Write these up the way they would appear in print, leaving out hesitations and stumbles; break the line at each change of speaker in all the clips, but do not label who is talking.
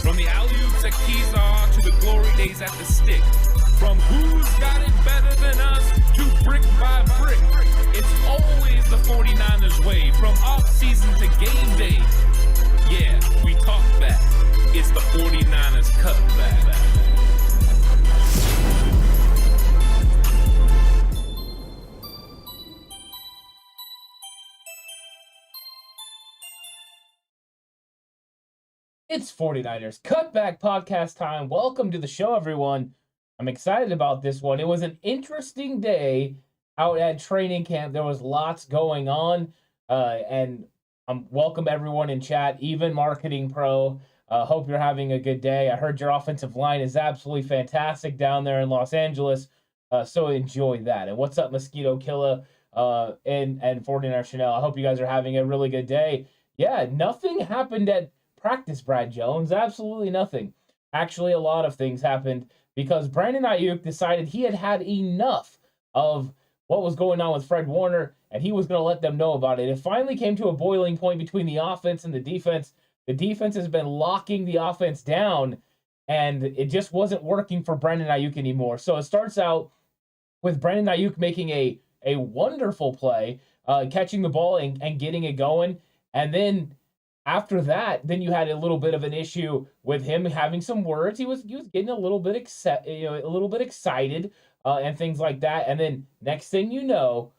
From the alley-oops at Kezar to the glory days at the stick. From who's got it better than us to brick by brick. It's always the 49ers way. From off-season to game day. Yeah, we talk back. It's the 49ers Cutback.
It's 49ers Cutback Podcast time. Welcome to the show, everyone. I'm excited about this one. It was an interesting day out at training camp. There was lots going on, and welcome everyone in chat, even Marketing Pro. Hope you're having a good day. I heard your offensive line is absolutely fantastic down there in Los Angeles, so enjoy that. And what's up, Mosquito Killer and 49er Chanel? I hope you guys are having a really good day. Yeah, nothing happened at practice, Brad Jones. Absolutely nothing. Actually, a lot of things happened because Brandon Ayuk decided he had had enough of what was going on with Fred Warner, and he was going to let them know about it. It finally came to a boiling point between the offense and the defense. The defense has been locking the offense down, and it just wasn't working for Brandon Ayuk anymore. So it starts out with Brandon Ayuk making a wonderful play, catching the ball and getting it going, and then after that, then you had a little bit of an issue with him having some words. He was getting a little bit excited and things like that. And then next thing you know,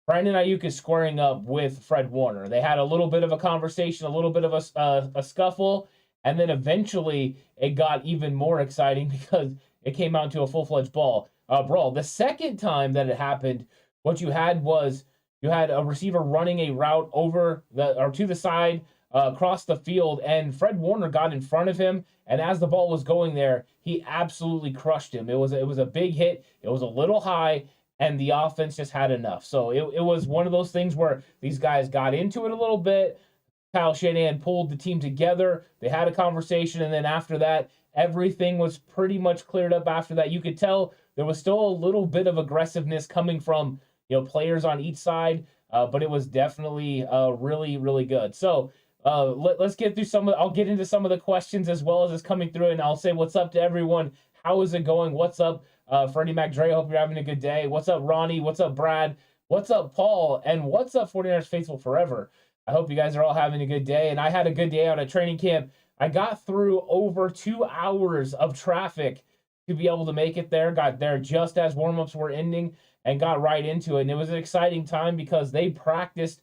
Brandon Ayuk is squaring up with Fred Warner. They had a little bit of a conversation, a little bit of a scuffle, and then eventually it got even more exciting because it came out to a full-fledged brawl. The second time that it happened, what you had was you had a receiver running a route to the side, across the field, and Fred Warner got in front of him, and as the ball was going there, he absolutely crushed him. It was a big hit. It was a little high, and the offense just had enough. So it was one of those things where these guys got into it a little bit. Kyle Shanahan pulled the team together. They had a conversation, and then after that, everything was pretty much cleared up after that. You could tell there was still a little bit of aggressiveness coming from players on each side, but it was definitely really, really good. So let's get through I'll get into some of the questions as well as it's coming through, and I'll say what's up to everyone. How is it going? What's up, Freddie McDre? Hope you're having a good day. What's up, Ronnie? What's up, Brad? What's up, Paul? And what's up, 49ers Faithful Forever? I hope you guys are all having a good day, and I had a good day out at training camp. I got through over 2 hours of traffic to be able to make it there. Got there just as warm-ups were ending and got right into it, and it was an exciting time because they practiced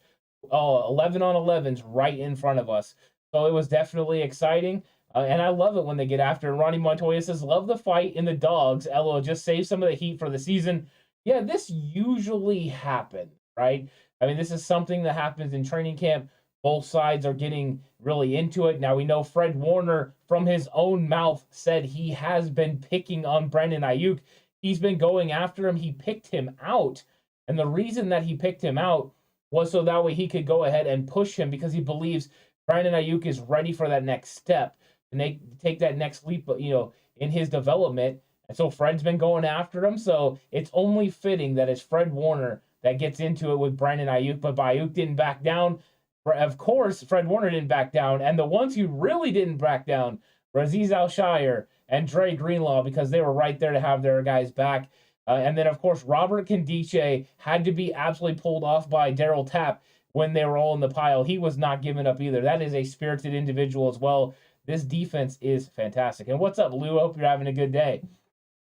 11 on 11s right in front of us. So it was definitely exciting. And I love it when they get after it. Ronnie Montoya says, love the fight in the dogs. LOL, just save some of the heat for the season. Yeah, this usually happens, right? I mean, this is something that happens in training camp. Both sides are getting really into it. Now, we know Fred Warner, from his own mouth, said he has been picking on Brandon Ayuk. He's been going after him. He picked him out. And the reason that he picked him out was so that way he could go ahead and push him because he believes Brandon Ayuk is ready for that next step and take that next leap, in his development. And so Fred's been going after him. So it's only fitting that it's Fred Warner that gets into it with Brandon Ayuk, but Ayuk didn't back down. Of course, Fred Warner didn't back down. And the ones who really didn't back down were Azeez Al-Shire and Dre Greenlaw because they were right there to have their guys back. And then, of course, Robert Kandiche had to be absolutely pulled off by Daryl Tapp when they were all in the pile. He was not giving up either. That is a spirited individual as well. This defense is fantastic. And what's up, Lou? Hope you're having a good day.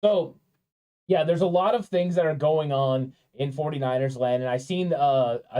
So, yeah, there's a lot of things that are going on in 49ers land. And I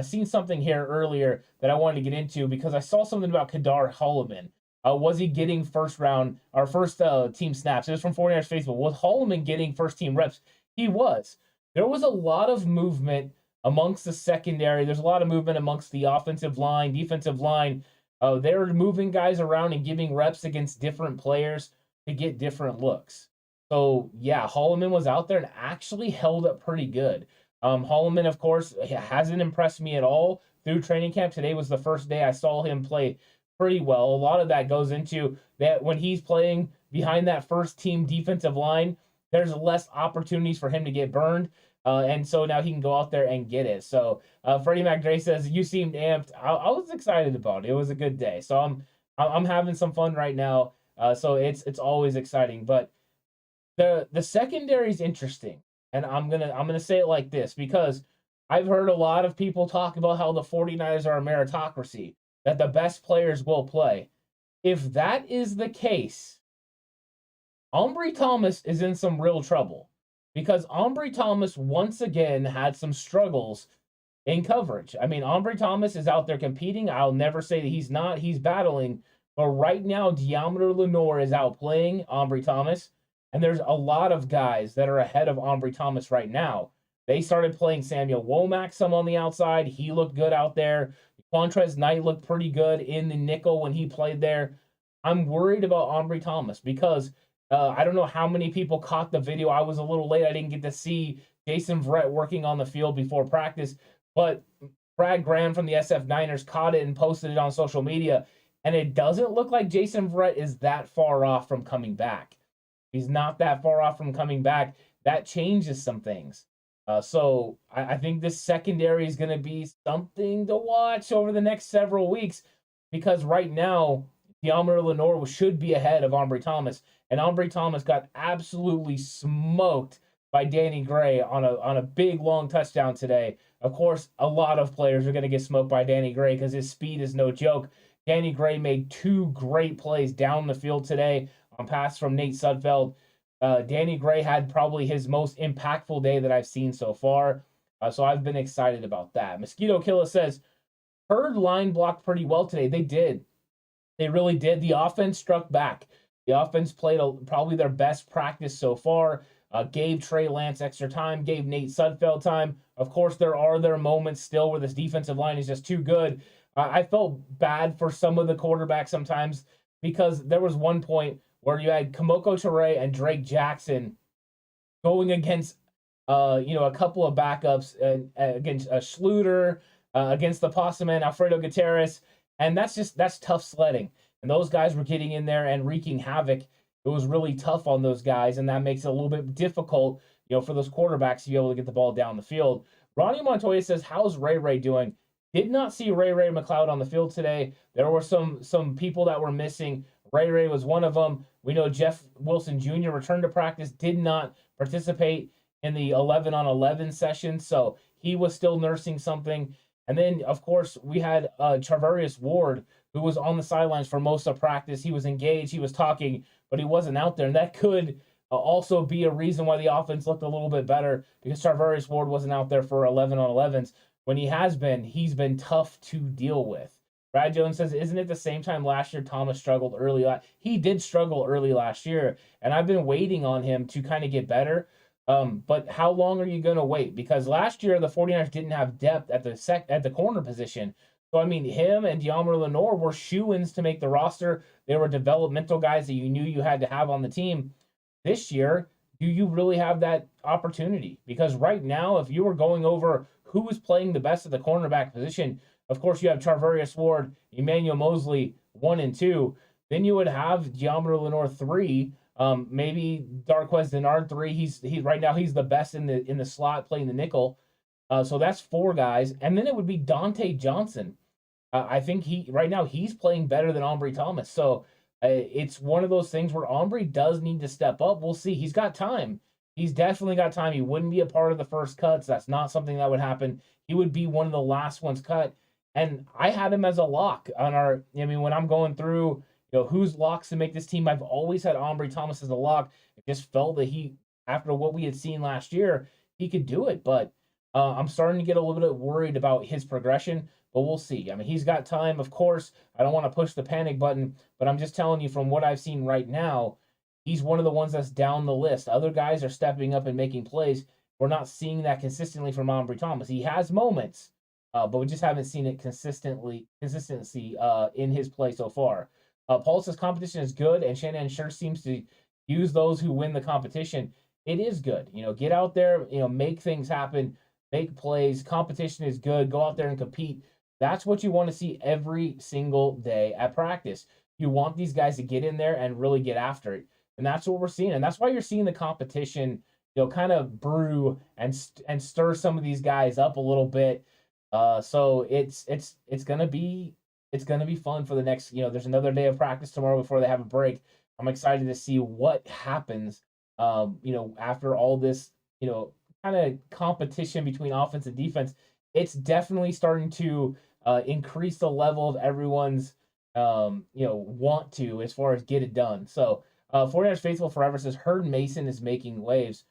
seen something here earlier that I wanted to get into because I saw something about Kadar Holloman. Was he getting first team snaps? It was from 49ers Facebook. Was Holloman getting first team reps? He was. There was a lot of movement amongst the secondary. There's a lot of movement amongst the offensive line, defensive line. They're moving guys around and giving reps against different players to get different looks. So, yeah, Holloman was out there and actually held up pretty good. Holloman, of course, hasn't impressed me at all through training camp. Today was the first day I saw him play pretty well. A lot of that goes into that when he's playing behind that first team defensive line, there's less opportunities for him to get burned. And so now he can go out there and get it. So Freddie McDre says, you seemed amped. I was excited about it. It was a good day. So I'm having some fun right now. So it's always exciting. But the secondary is interesting, and I'm gonna say it like this because I've heard a lot of people talk about how the 49ers are a meritocracy, that the best players will play. If that is the case, Ambry Thomas is in some real trouble because Ambry Thomas once again had some struggles in coverage. I mean, Ambry Thomas is out there competing. I'll never say that he's not. He's battling. But right now, Deommodore Lenoir is outplaying Ambry Thomas. And there's a lot of guys that are ahead of Ambry Thomas right now. They started playing Samuel Womack some on the outside. He looked good out there. Quantrez Knight looked pretty good in the nickel when he played there. I'm worried about Ambry Thomas because I don't know how many people caught the video. I was a little late. I didn't get to see Jason Verrett working on the field before practice. But Brad Graham from the SF Niners caught it and posted it on social media. And it doesn't look like Jason Verrett is that far off from coming back. He's not that far off from coming back. That changes some things. So I think this secondary is going to be something to watch over the next several weeks because right now, Deommodore Lenoir should be ahead of Ambry Thomas. And Ambry Thomas got absolutely smoked by Danny Gray on a big, long touchdown today. Of course, a lot of players are going to get smoked by Danny Gray because his speed is no joke. Danny Gray made 2 great plays down the field today on pass from Nate Sudfeld. Danny Gray had probably his most impactful day that I've seen so far. So I've been excited about that. Mosquito Killer says, Herd line blocked pretty well today. They did. They really did. The offense struck back. The offense played probably their best practice so far. Gave Trey Lance extra time, gave Nate Sudfeld time. Of course, there are moments still where this defensive line is just too good. I felt bad for some of the quarterbacks sometimes because there was one point where you had Kamoko Toure and Drake Jackson going against, a couple of backups against Schluter, against the Possum Man, Alfredo Gutierrez, and that's tough sledding. And those guys were getting in there and wreaking havoc. It was really tough on those guys, and that makes it a little bit difficult, for those quarterbacks to be able to get the ball down the field. Ronnie Montoya says, "How's Ray Ray doing?" Did not see Ray McLeod on the field today. There were some people that were missing. Ray was one of them. We know Jeff Wilson Jr. returned to practice, did not participate in the 11-on-11 session, so he was still nursing something. And then, of course, we had Charvarius Ward, who was on the sidelines for most of practice. He was engaged, he was talking, but he wasn't out there. And that could also be a reason why the offense looked a little bit better, because Charvarius Ward wasn't out there for 11-on-11s. When he's been tough to deal with. Brad Jones says, isn't it the same time last year Thomas struggled early? He did struggle early last year, and I've been waiting on him to kind of get better. But how long are you going to wait? Because last year the 49ers didn't have depth at the corner position. So, I mean, him and Deommodore Lenoir were shoo-ins to make the roster. They were developmental guys that you knew you had to have on the team. This year, do you really have that opportunity? Because right now, if you were going over who is playing the best at the cornerback position, of course, you have Charvarius Ward, Emmanuel Mosley, 1 and 2. Then you would have Deommodore Lenoir 3, maybe Darqueze Dennard 3. He's right now he's the best in the slot playing the nickel. So that's 4 guys, and then it would be Dante Johnson. I think right now he's playing better than Ambry Thomas. So it's one of those things where Ambry does need to step up. We'll see. He's got time. He's definitely got time. He wouldn't be a part of the first cuts. That's not something that would happen. He would be one of the last ones cut. And I had him as a lock on when I'm going through, who's locks to make this team, I've always had Ambry Thomas as a lock. I just felt that after what we had seen last year, he could do it. But I'm starting to get a little bit worried about his progression, but we'll see. I mean, he's got time, of course. I don't want to push the panic button, but I'm just telling you from what I've seen right now, he's one of the ones that's down the list. Other guys are stepping up and making plays. We're not seeing that consistently from Ambry Thomas. He has moments, but we just haven't seen it consistency in his play so far. Paul says competition is good, and Shanahan sure seems to use those who win the competition. It is good. Get out there, make things happen, make plays. Competition is good. Go out there and compete. That's what you want to see every single day at practice. You want these guys to get in there and really get after it. And that's what we're seeing. And that's why you're seeing the competition, kind of brew and stir some of these guys up a little bit. So it's gonna be fun for the next, there's another day of practice tomorrow before they have a break. I'm excited to see what happens, after all this, kind of competition between offense and defense. It's definitely starting to increase the level of everyone's, want to as far as get it done. So, 49ers Faithful Forever says Herd Mason is making waves.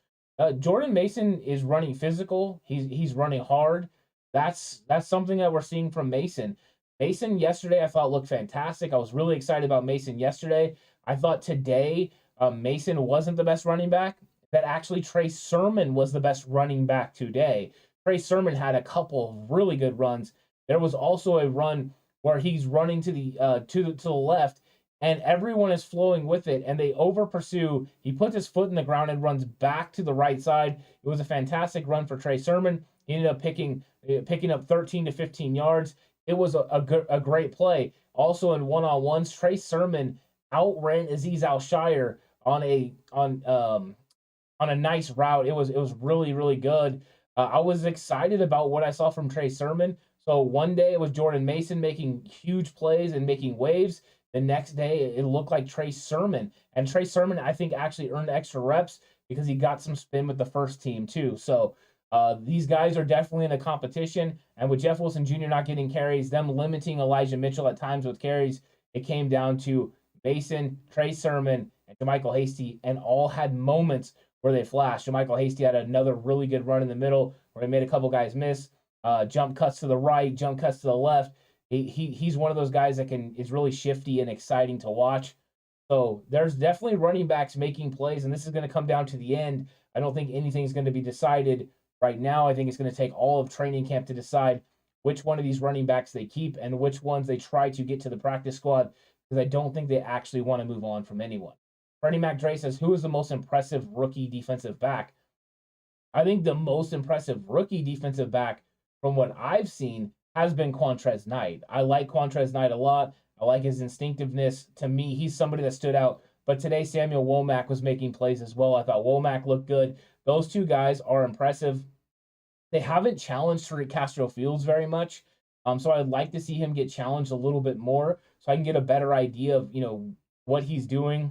Jordan Mason is running physical. He's running hard. That's something that we're seeing from Mason. Mason yesterday I thought looked fantastic. I was really excited about Mason yesterday. I thought today Mason wasn't the best running back. That actually Trey Sermon was the best running back today. Trey Sermon had a couple of really good runs. There was also a run where he's running to the left, and everyone is flowing with it, and they over pursue. He puts his foot in the ground and runs back to the right side. It was a fantastic run for Trey Sermon. He ended up picking up 13 to 15 yards. It was a great play. Also in one-on-ones, Trey Sermon outran Azeez Al-Shire on a nice route. It was really, really good. I was excited about what I saw from Trey Sermon. So one day it was Jordan Mason making huge plays and making waves. The next day it looked like Trey Sermon. And Trey Sermon, I think, actually earned extra reps because he got some spin with the first team too. So these guys are definitely in a competition. And with Jeff Wilson Jr. not getting carries, them limiting Elijah Mitchell at times with carries, it came down to Mason, Trey Sermon, and JaMycal Hasty, and all had moments where they flashed. JaMycal Hasty had another really good run in the middle where he made a couple guys miss. Jump cuts to the right, jump cuts to the left. He's one of those guys that is really shifty and exciting to watch. So there's definitely running backs making plays, and this is going to come down to the end. I don't think anything's going to be decided right now. I think it's going to take all of training camp to decide which one of these running backs they keep and which ones they try to get to the practice squad, because I don't think they actually want to move on from anyone. Freddie McDre says, who is the most impressive rookie defensive back? I think the most impressive rookie defensive back from what I've seen has been Quantrez Knight. I like Quantrez Knight a lot. I like his instinctiveness. To me, he's somebody that stood out. But today, Samuel Womack was making plays as well. I thought Womack looked good. Those two guys are impressive. They haven't challenged Tariq Castro-Fields very much. So I'd like to see him get challenged a little bit more so I can get a better idea of, what he's doing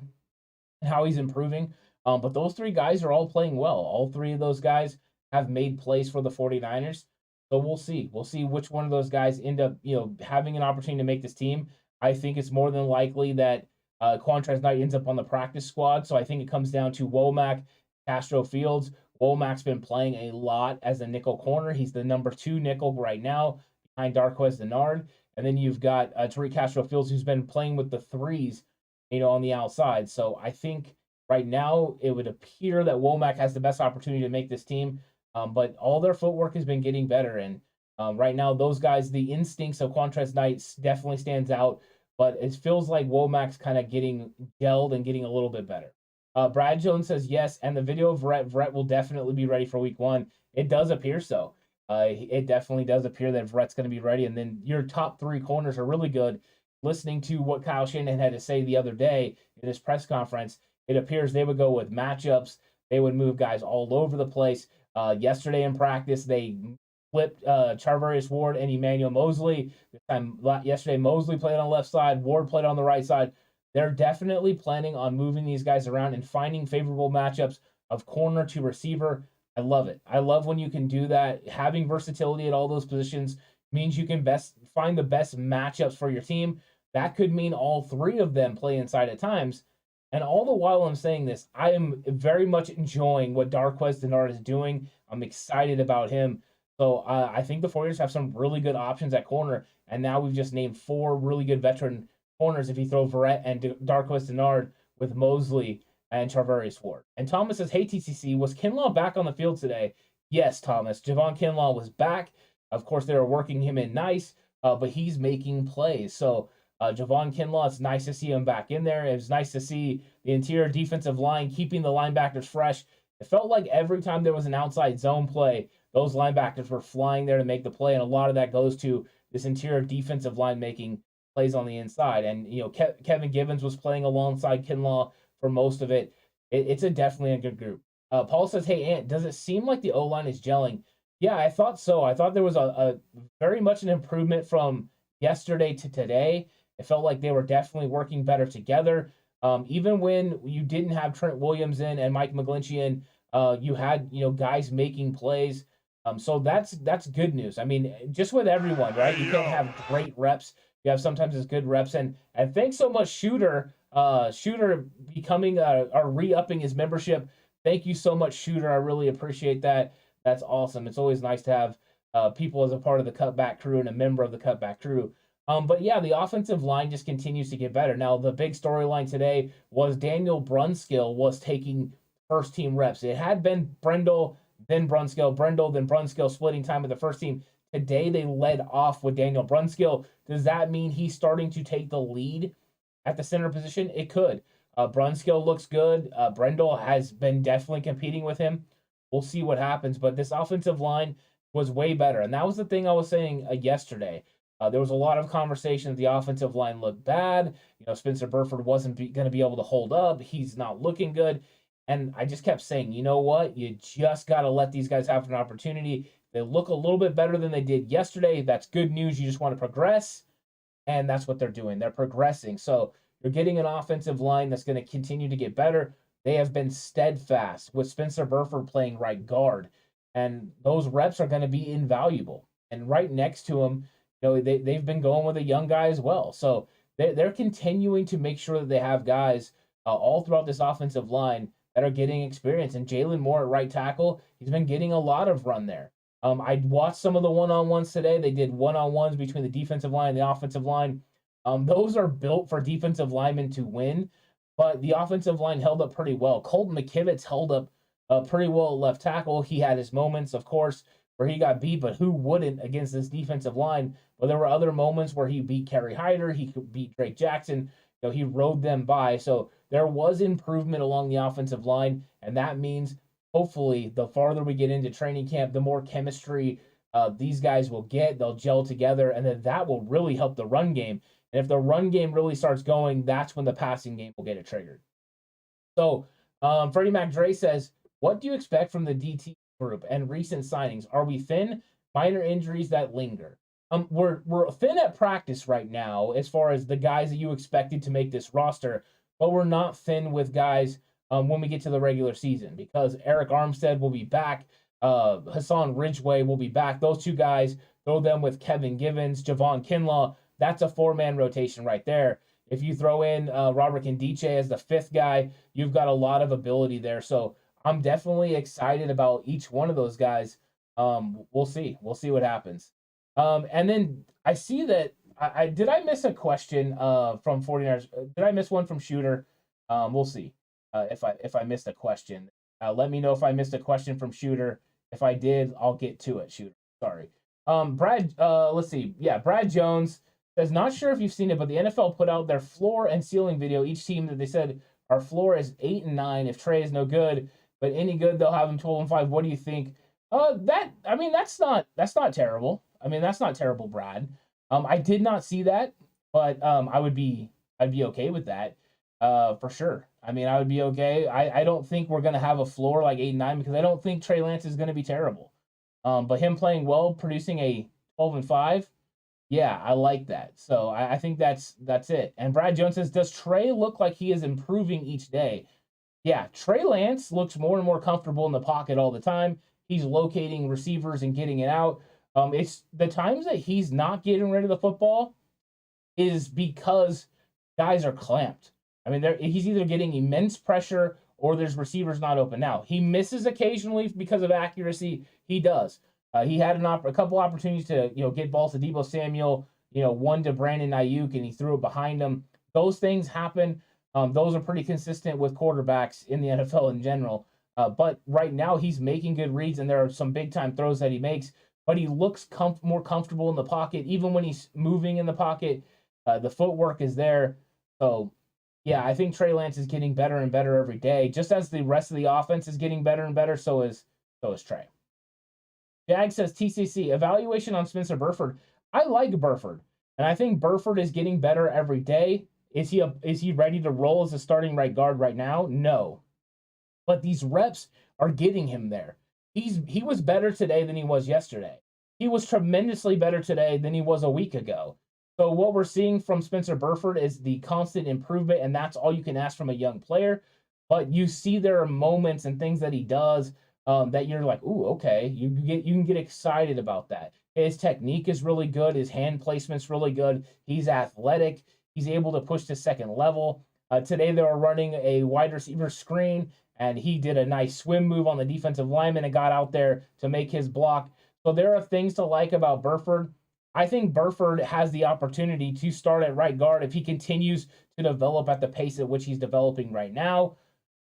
and how he's improving. But those three guys are all playing well. All three of those guys have made plays for the 49ers. So we'll see. We'll see which one of those guys end up, having an opportunity to make this team. I think it's more than likely that Quantrez Knight ends up on the practice squad. So I think it comes down to Womack, Castro-Fields. Womack's been playing a lot as a nickel corner. He's the number 2 nickel right now behind Darqueze Dennard. And then you've got Tariq Castro-Fields, who's been playing with the threes, on the outside. So I think right now it would appear that Womack has the best opportunity to make this team. But all their footwork has been getting better. And right now, those guys, the instincts of Quantrez Knight definitely stands out. But it feels like Womack's kind of getting gelled and getting a little bit better. Brad Jones says yes, and the video of Vrett will definitely be ready for week 1. It does appear so. It definitely does appear that Vrett's going to be ready. And then your top 3 corners are really good. Listening to what Kyle Shanahan had to say the other day in his press conference, it appears they would go with matchups. They would move guys all over the place. Yesterday in practice, they flipped Charvarius Ward and Emmanuel Mosley. Yesterday, Mosley played on the left side. Ward played on the right side. They're definitely planning on moving these guys around and finding favorable matchups of corner to receiver. I love it. I love when you can do that. Having versatility at all those positions means you can best find the best matchups for your team. That could mean all 3 of them play inside at times. And all the while I'm saying this, I am very much enjoying what Darqueze Dennard is doing. I'm excited about him. So I think the 49ers have some really good options at corner. And now we've just named 4 really good veteran corners if you throw Verrett and Darqueze Dennard with Mosley and Charvarius Ward. And Thomas says, hey, TCC, was Kinlaw back on the field today? Yes, Thomas. Javon Kinlaw was back. Of course, they were working him in nice, but he's making plays. So Javon Kinlaw, it's nice to see him back in there. It was nice to see the interior defensive line keeping the linebackers fresh. It felt like every time there was an outside zone play, those linebackers were flying there to make the play, and a lot of that goes to this interior defensive line making plays on the inside. And, Kevin Givens was playing alongside Kinlaw for most of it. It's definitely a good group. Paul says, hey, Ant, does it seem like the O-line is gelling? Yeah, I thought so. I thought there was a very much an improvement from yesterday to today. It felt like they were definitely working better together. Even when you didn't have Trent Williams in and Mike McGlinchey in, you had guys making plays. So that's good news. I mean, just with everyone, right? You can't have great reps. You have sometimes it's good reps. And thanks so much, Shooter. Shooter becoming or re-upping his membership. Thank you so much, Shooter. I really appreciate that. That's awesome. It's always nice to have people as a part of the Cutback crew and a member of the Cutback crew. But yeah, the offensive line just continues to get better. Now, the big storyline today was Daniel Brunskill was taking first team reps. It had been Brendel, then Brunskill, then Brunskill splitting time with the first team. Today, they led off with Daniel Brunskill. Does that mean he's starting to take the lead at the center position? It could. Brunskill looks good. Brendel has been definitely competing with him. We'll see what happens. But this offensive line was way better. And that was the thing I was saying yesterday. There was a lot of conversation that the offensive line looked bad. Spencer Burford wasn't going to be able to hold up. He's not looking good. And I just kept saying, you know what? You just got to let these guys have an opportunity. They look a little bit better than they did yesterday. That's good news. You just want to progress. And that's what they're doing. They're progressing. So you're getting an offensive line that's going to continue to get better. They have been steadfast with Spencer Burford playing right guard. And those reps are going to be invaluable. And right next to him, they've been going with a young guy as well. So they're continuing to make sure that they have guys all throughout this offensive line that are getting experience. And Jalen Moore at right tackle, he's been getting a lot of run there. I watched some of the one-on-ones today. They did one-on-ones between the defensive line and the offensive line. Those are built for defensive linemen to win, but the offensive line held up pretty well. Colton McKivitz held up pretty well at left tackle. He had his moments, of course, where he got beat, but who wouldn't against this defensive line? But there were other moments where he beat Kerry Hyder, he could beat Drake Jackson. He rode them by. So there was improvement along the offensive line, and that means hopefully the farther we get into training camp, the more chemistry these guys will get. They'll gel together, and then that will really help the run game. And if the run game really starts going, that's when the passing game will get it triggered. So Freddie McDre says, what do you expect from the DT group and recent signings? Are we thin? Minor injuries that linger. We're thin at practice right now as far as the guys that you expected to make this roster, but we're not thin with guys when we get to the regular season, because Eric Armstead will be back. Hassan Ridgeway will be back. Those two guys, throw them with Kevin Givens, Javon Kinlaw. That's a four-man rotation right there. If you throw in Robert Kendiche as the fifth guy, you've got a lot of ability there. So I'm definitely excited about each one of those guys. We'll see. We'll see what happens. And then I see that did I miss a question from 49ers? Did I miss one from Shooter? We'll see if I missed a question. Let me know if I missed a question from Shooter. If I did, I'll get to it, Shooter. Sorry. Brad, let's see. Yeah, Brad Jones says, not sure if you've seen it, but the NFL put out their floor and ceiling video. Each team that they said our floor is 8-9. If Trey is no good, but any good, they'll have him 12-5. What do you think? That's not terrible. That's not terrible, Brad. I did not see that, but I'd be okay with that for sure. I would be okay. I don't think we're gonna have a floor like 8-9 because I don't think Trey Lance is gonna be terrible. But him playing well, producing a 12-5, yeah, I like that. So I think that's it. And Brad Jones says, does Trey look like he is improving each day? Yeah, Trey Lance looks more and more comfortable in the pocket all the time. He's locating receivers and getting it out. It's the times that he's not getting rid of the football is because guys are clamped. He's either getting immense pressure or there's receivers not open. Now, he misses occasionally because of accuracy. He does. He had a couple opportunities to get balls to Deebo Samuel, one to Brandon Ayuk, and he threw it behind him. Those things happen. Those are pretty consistent with quarterbacks in the NFL in general. But right now, he's making good reads, and there are some big-time throws that he makes. But he looks more comfortable in the pocket. Even when he's moving in the pocket, the footwork is there. So, yeah, I think Trey Lance is getting better and better every day. Just as the rest of the offense is getting better and better, so is Trey. Jag says, TCC, evaluation on Spencer Burford. I like Burford, and I think Burford is getting better every day. Is he ready to roll as a starting right guard right now? No. But these reps are getting him there. He was better today than he was yesterday. He was tremendously better today than he was a week ago. So what we're seeing from Spencer Burford is the constant improvement, and that's all you can ask from a young player. But you see there are moments and things that he does that you're like, ooh, okay. You can get excited about that. His technique is really good. His hand placement's really good. He's athletic. He's able to push to second level. Today they were running a wide receiver screen, and he did a nice swim move on the defensive lineman and got out there to make his block. So there are things to like about Burford. I think Burford has the opportunity to start at right guard if he continues to develop at the pace at which he's developing right now.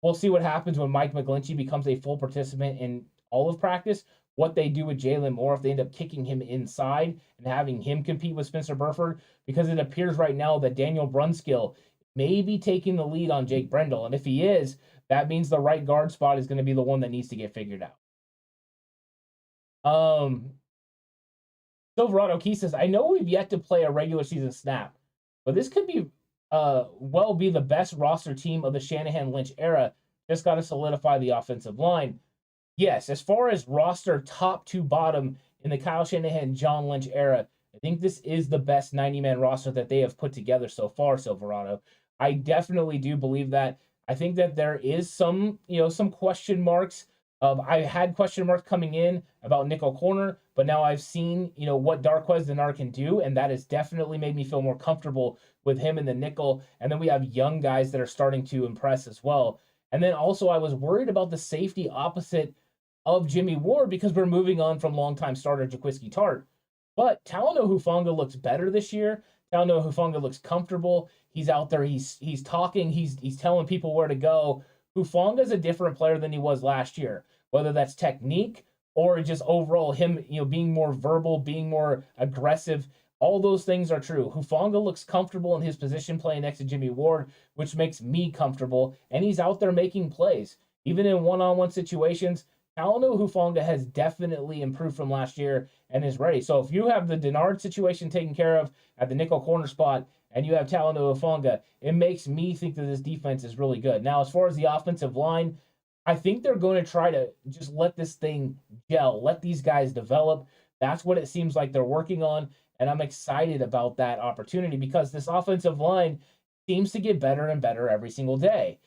We'll see what happens when Mike McGlinchey becomes a full participant in all of practice, what they do with Jalen Moore if they end up kicking him inside and having him compete with Spencer Burford, because it appears right now that Daniel Brunskill may be taking the lead on Jake Brendel. And if he is, that means the right guard spot is going to be the one that needs to get figured out. Silverado Key says, I know we've yet to play a regular season snap, but this could be well be the best roster team of the Shanahan-Lynch era. Just got to solidify the offensive line. Yes, as far as roster top to bottom in the Kyle Shanahan-John Lynch era, I think this is the best 90-man roster that they have put together so far, Silverado. I definitely do believe that. I think that there is some question marks. I had question marks coming in about nickel corner, but now I've seen, what Darqueze Dennard can do, and that has definitely made me feel more comfortable with him in the nickel. And then we have young guys that are starting to impress as well. And then also I was worried about the safety opposite of Jimmy Ward because we're moving on from longtime starter Jaquiski Tartt. But Talanoa Hufanga looks better this year. Talanoa Hufanga looks comfortable. He's out there. He's talking. He's telling people where to go. Hufanga is a different player than he was last year, whether that's technique or just overall him, being more verbal, being more aggressive. All those things are true. Hufanga looks comfortable in his position playing next to Jimmy Ward, which makes me comfortable. And he's out there making plays. Even in one-on-one situations, Talanoa Hufanga has definitely improved from last year and is ready. So if you have the Dennard situation taken care of at the nickel corner spot and you have Talanoa Hufanga, it makes me think that this defense is really good. Now, as far as the offensive line, I think they're going to try to just let this thing gel, let these guys develop. That's what it seems like they're working on, and I'm excited about that opportunity because this offensive line seems to get better and better every single day.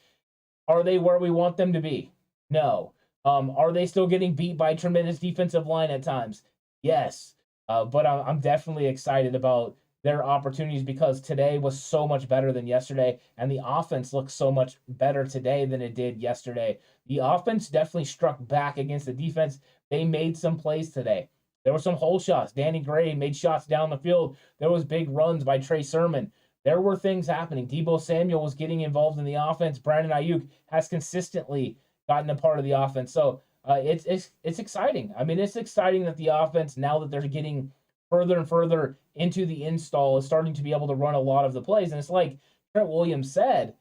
Are they where we want them to be? No. Are they still getting beat by a tremendous defensive line at times? Yes. But I'm definitely excited about their opportunities because today was so much better than yesterday, and the offense looks so much better today than it did yesterday. The offense definitely struck back against the defense. They made some plays today. There were some hole shots. Danny Gray made shots down the field. There was big runs by Trey Sermon. There were things happening. Deebo Samuel was getting involved in the offense. Brandon Ayuk has consistently gotten a part of the offense. So it's exciting. I mean, it's exciting that the offense, now that they're getting further and further into the install, is starting to be able to run a lot of the plays. And it's like Trent Williams said,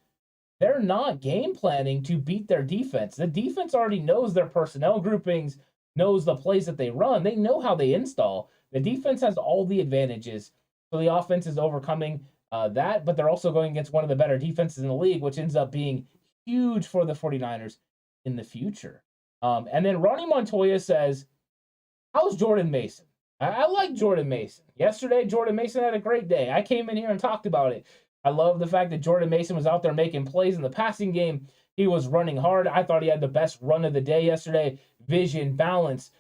they're not game planning to beat their defense. The defense already knows their personnel groupings, knows the plays that they run. They know how they install. The defense has all the advantages. So the offense is overcoming that, but they're also going against one of the better defenses in the league, which ends up being huge for the 49ers in the future. And then Ronnie Montoya says, how's Jordan Mason? I like Jordan Mason. Yesterday, Jordan Mason had a great day. I came in here and talked about it. I love the fact that Jordan Mason was out there making plays in the passing game. He was running hard. I thought he had the best run of the day yesterday. Vision, balance.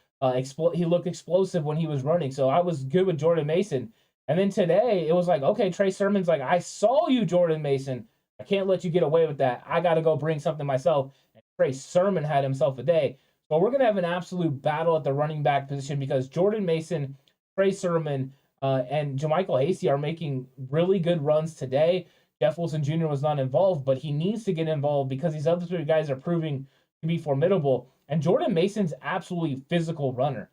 He looked explosive when he was running. So I was good with Jordan Mason. And then today, it was like, okay, Trey Sermon's like, I saw you, Jordan Mason. I can't let you get away with that. I got to go bring something myself. And Trey Sermon had himself a day. So we're going to have an absolute battle at the running back position because Jordan Mason, Trey Sermon, and JaMycal Hasty are making really good runs today. Jeff Wilson Jr. was not involved, but he needs to get involved because these other three guys are proving to be formidable. And Jordan Mason's absolutely physical runner.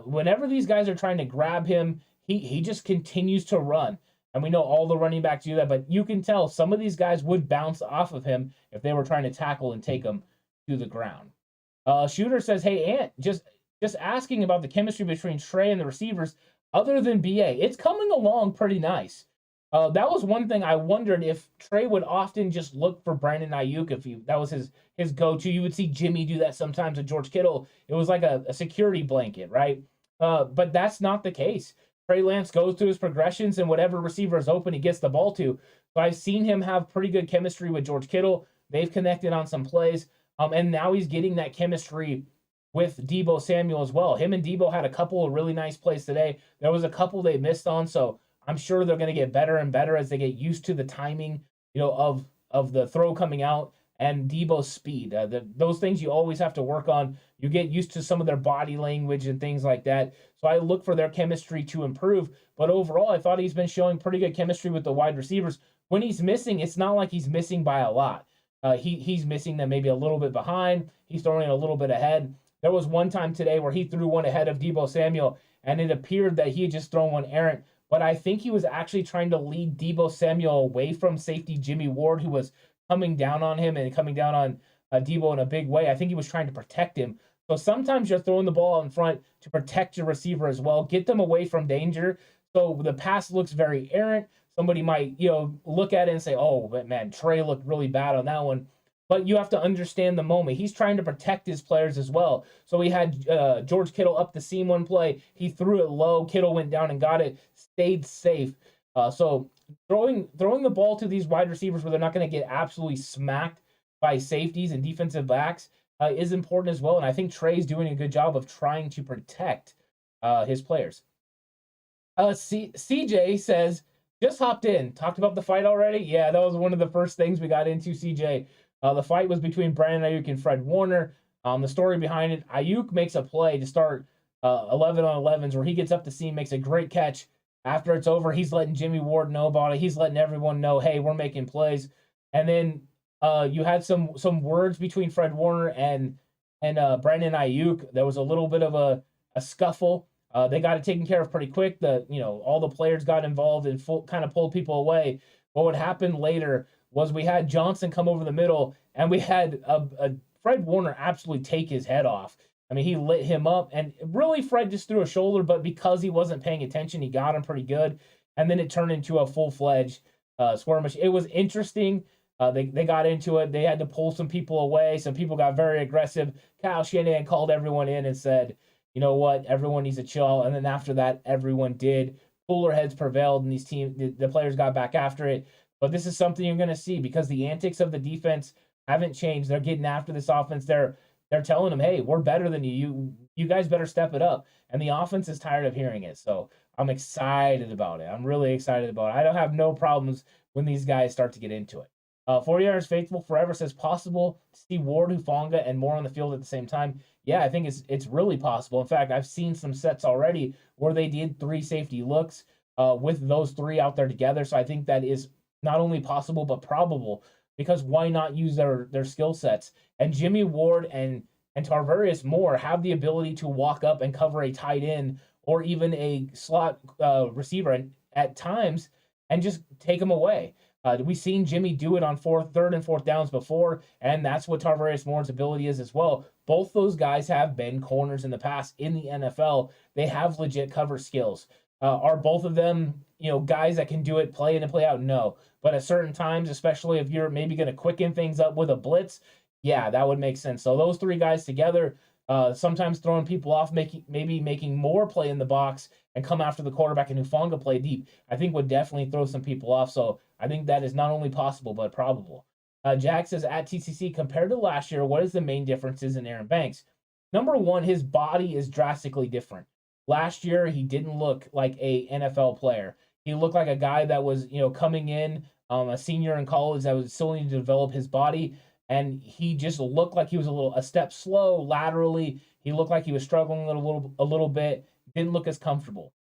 Whenever these guys are trying to grab him, he just continues to run. And we know all the running backs do that, but you can tell some of these guys would bounce off of him if they were trying to tackle and take him to the ground. Shooter says, hey, Ant, just asking about the chemistry between Trey and the receivers other than BA. It's coming along pretty nice. That was one thing I wondered if Trey would often just look for Brandon Ayuk if that was his go-to. You would see Jimmy do that sometimes with George Kittle. It was like a security blanket, right? But that's not the case. Trey Lance goes through his progressions, and whatever receiver is open, he gets the ball to. So I've seen him have pretty good chemistry with George Kittle. They've connected on some plays, and now he's getting that chemistry with Deebo Samuel as well. Him and Deebo had a couple of really nice plays today. There was a couple they missed on, so I'm sure they're going to get better and better as they get used to the timing, of the throw coming out and Deebo's speed. Those things you always have to work on. You get used to some of their body language and things like that. So I look for their chemistry to improve. But overall, I thought he's been showing pretty good chemistry with the wide receivers. When he's missing, it's not like he's missing by a lot. He's missing them maybe a little bit behind. He's throwing it a little bit ahead. There was one time today where he threw one ahead of Deebo Samuel, and it appeared that he had just thrown one errant. But I think he was actually trying to lead Deebo Samuel away from safety Jimmy Ward, who was coming down on him and coming down on Deebo in a big way. I think he was trying to protect him. So sometimes you're throwing the ball out in front to protect your receiver as well, get them away from danger. So the pass looks very errant. Somebody might, look at it and say, oh, but man, Trey looked really bad on that one. But you have to understand the moment. He's trying to protect his players as well. So he had George Kittle up the seam one play. He threw it low. Kittle went down and got it, stayed safe. So throwing the ball to these wide receivers where they're not going to get absolutely smacked by safeties and defensive backs is important as well. And I think Trey's doing a good job of trying to protect his players. CJ says, just hopped in. Talked about the fight already? Yeah, that was one of the first things we got into, CJ. The fight was between Brandon Ayuk and Fred Warner. The story behind it, Ayuk makes a play to start 11 on 11s where he gets up the seam, makes a great catch. After it's over, he's letting Jimmy Ward know about it. He's letting everyone know, hey, we're making plays. And then you had some words between Fred Warner and Brandon Ayuk. There was a little bit of a scuffle. They got it taken care of pretty quick. All the players got involved and kind of pulled people away. But what happened later was we had Johnson come over the middle, and we had Fred Warner absolutely take his head off. I mean, he lit him up, and really Fred just threw a shoulder, but because he wasn't paying attention, he got him pretty good. And then it turned into a full-fledged skirmish. It was interesting. They got into it. They had to pull some people away. Some people got very aggressive. Kyle Shanahan called everyone in and said, you know what, everyone needs to chill. And then after that, everyone did. Cooler heads prevailed, and the players got back after it. But this is something you're going to see because the antics of the defense haven't changed. They're getting after this offense. They're telling them, hey, we're better than you. You guys better step it up. And the offense is tired of hearing it. So I'm excited about it. I'm really excited about it. I don't have no problems when these guys start to get into it. 40 Faithful Forever says possible to see Ward, Hufanga, and more on the field at the same time. Yeah, I think it's really possible. In fact, I've seen some sets already where they did 3 safety looks with those 3 out there together. So I think that is not only possible, but probable, because why not use their skill sets? And Jimmy Ward and Tarvarius Moore have the ability to walk up and cover a tight end or even a slot receiver at times and just take them away. We've seen Jimmy do it on 3rd and 4th downs before, and that's what Tarvarius Moore's ability is as well. Both those guys have been corners in the past in the NFL. They have legit cover skills. Are both of them, guys that can do it play in and play out? No. But at certain times, especially if you're maybe going to quicken things up with a blitz, yeah, that would make sense. So those 3 guys together, sometimes throwing people off, making more play in the box and come after the quarterback and Hufanga play deep, I think would definitely throw some people off. So I think that is not only possible, but probable. Jack says, at TCC, compared to last year, what is the main differences in Aaron Banks? Number one, his body is drastically different. Last year, he didn't look like a NFL player. He looked like a guy that was, coming in, a senior in college that was still needing to develop his body. And he just looked like he was a step slow laterally. He looked like he was struggling a little bit. Didn't look as comfortable.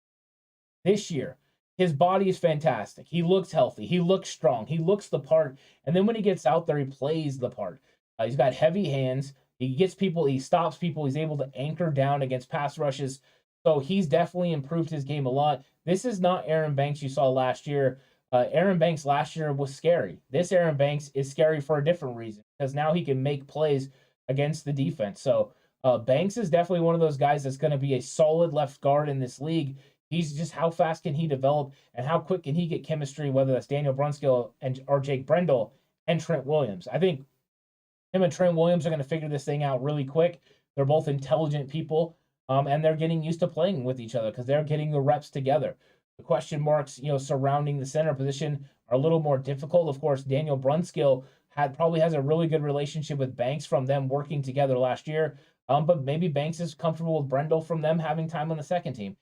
This year, his body is fantastic. He looks healthy. He looks strong. He looks the part. And then when he gets out there, he plays the part. He's got heavy hands. He gets people. He stops people. He's able to anchor down against pass rushes. So he's definitely improved his game a lot. This is not Aaron Banks you saw last year. Aaron Banks last year was scary. This Aaron Banks is scary for a different reason because now he can make plays against the defense. So Banks is definitely one of those guys that's going to be a solid left guard in this league. He's just how fast can he develop and how quick can he get chemistry, whether that's Daniel Brunskill or Jake Brendel and Trent Williams. I think him and Trent Williams are going to figure this thing out really quick. They're both intelligent people. and they're getting used to playing with each other because they're getting the reps together. The question marks, surrounding the center position are a little more difficult. Of course, Daniel Brunskill probably has a really good relationship with Banks from them working together last year. But maybe Banks is comfortable with Brendel from them having time on the second team.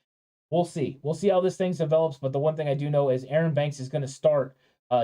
We'll see. We'll see how this thing develops. But the one thing I do know is Aaron Banks is going to start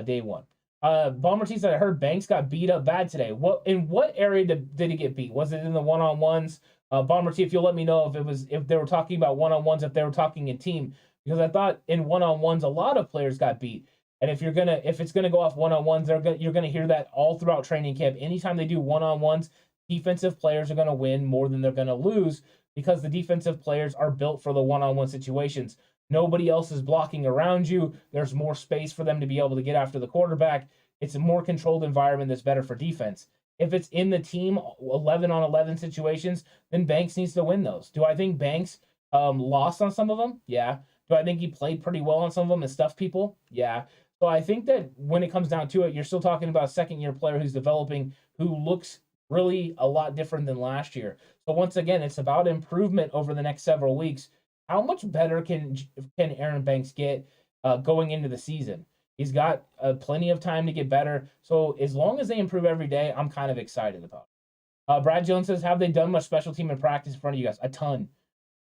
day one. Bomber T said, I heard Banks got beat up bad today. In what area did he get beat? Was it in the one-on-ones? Bomber T, if you'll let me know if they were talking about one-on-ones, if they were talking in team, because I thought in one-on-ones a lot of players got beat. And if it's gonna go off one-on-ones, you're gonna hear that all throughout training camp. Anytime they do one-on-ones, defensive players are gonna win more than they're gonna lose because the defensive players are built for the one-on-one situations. Nobody else is blocking around you. There's more space for them to be able to get after the quarterback. It's a more controlled environment that's better for defense. If it's in the team 11-on-11 situations, then Banks needs to win those. Do I think Banks lost on some of them? Yeah. Do I think he played pretty well on some of them and stuffed people? Yeah. So I think that when it comes down to it, you're still talking about a second-year player who's developing, who looks really a lot different than last year. So once again, it's about improvement over the next several weeks. How much better can Aaron Banks get going into the season? He's got plenty of time to get better. So as long as they improve every day, I'm kind of excited about it. Brad Jones says, have they done much special team in practice in front of you guys? A ton.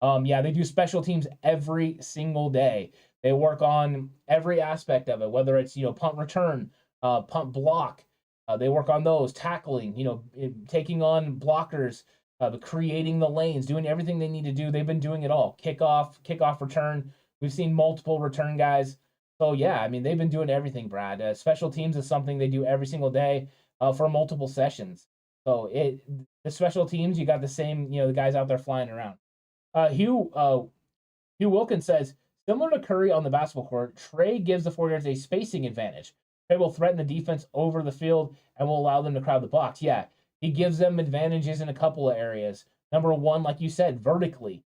Yeah, they do special teams every single day. They work on every aspect of it, whether it's, punt return, punt block. They work on those, tackling, taking on blockers, creating the lanes, doing everything they need to do. They've been doing it all. Kickoff return. We've seen multiple return guys. So, yeah, they've been doing everything, Brad. Special teams is something they do every single day for multiple sessions. So, the special teams, you got the same, the guys out there flying around. Hugh Wilkins says, similar to Curry on the basketball court, Trey gives the 49ers a spacing advantage. Trey will threaten the defense over the field and will allow them to crowd the box. Yeah, he gives them advantages in a couple of areas. Number one, like you said, vertically.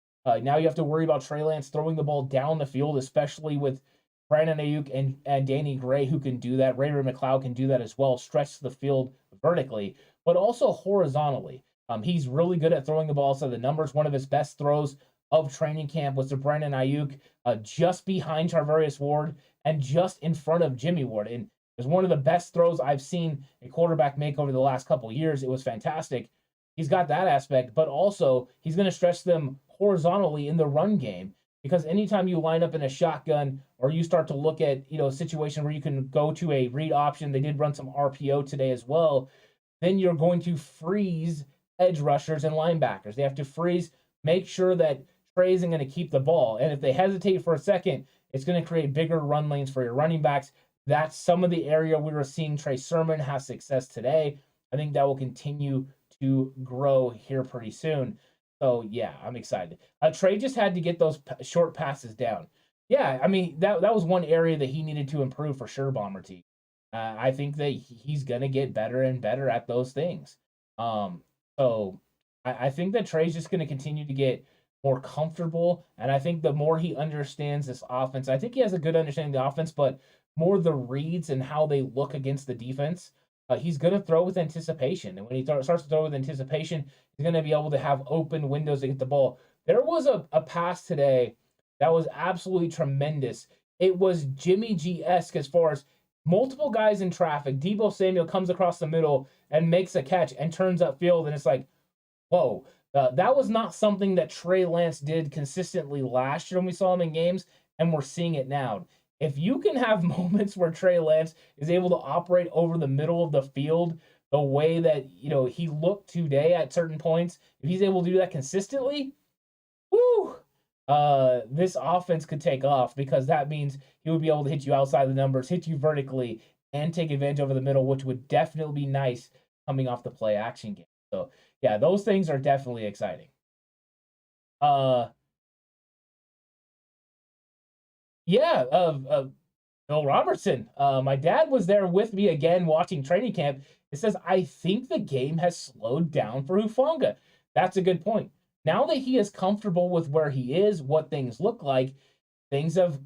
Now you have to worry about Trey Lance throwing the ball down the field, especially with Brandon Ayuk and Danny Gray, who can do that. Ray McLeod can do that as well, stretch the field vertically, but also horizontally. He's really good at throwing the ball. So the numbers, one of his best throws of training camp was to Brandon Ayuk, just behind Charvarius Ward and just in front of Jimmy Ward. And it was one of the best throws I've seen a quarterback make over the last couple of years. It was fantastic. He's got that aspect, but also he's going to stretch them horizontally in the run game, because anytime you line up in a shotgun or you start to look at, a situation where you can go to a read option, they did run some RPO today as well, then you're going to freeze edge rushers and linebackers. They have to freeze, make sure that Trey isn't going to keep the ball. And if they hesitate for a second, it's going to create bigger run lanes for your running backs. That's some of the area we were seeing Trey Sermon have success today. I think that will continue to grow here pretty soon. So, yeah, I'm excited. Trey just had to get those short passes down. Yeah, that was one area that he needed to improve for sure, Bomber T. I think that he's going to get better and better at those things. So I think that Trey's just going to continue to get more comfortable. And I think the more he understands this offense, I think he has a good understanding of the offense, but more the reads and how they look against the defense. He's going to throw with anticipation. And when he starts to throw with anticipation, he's going to be able to have open windows to get the ball. There was a pass today that was absolutely tremendous. It was Jimmy G-esque as far as multiple guys in traffic. Deebo Samuel comes across the middle and makes a catch and turns upfield, and it's like, whoa. That was not something that Trey Lance did consistently last year when we saw him in games, and we're seeing it now. If you can have moments where Trey Lance is able to operate over the middle of the field the way that, he looked today at certain points, if he's able to do that consistently, whoo, this offense could take off, because that means he would be able to hit you outside the numbers, hit you vertically, and take advantage over the middle, which would definitely be nice coming off the play action game. So, yeah, those things are definitely exciting. Bill Robertson. My dad was there with me again watching training camp. It says, I think the game has slowed down for Hufanga. That's a good point. Now that he is comfortable with where he is, what things look like, things have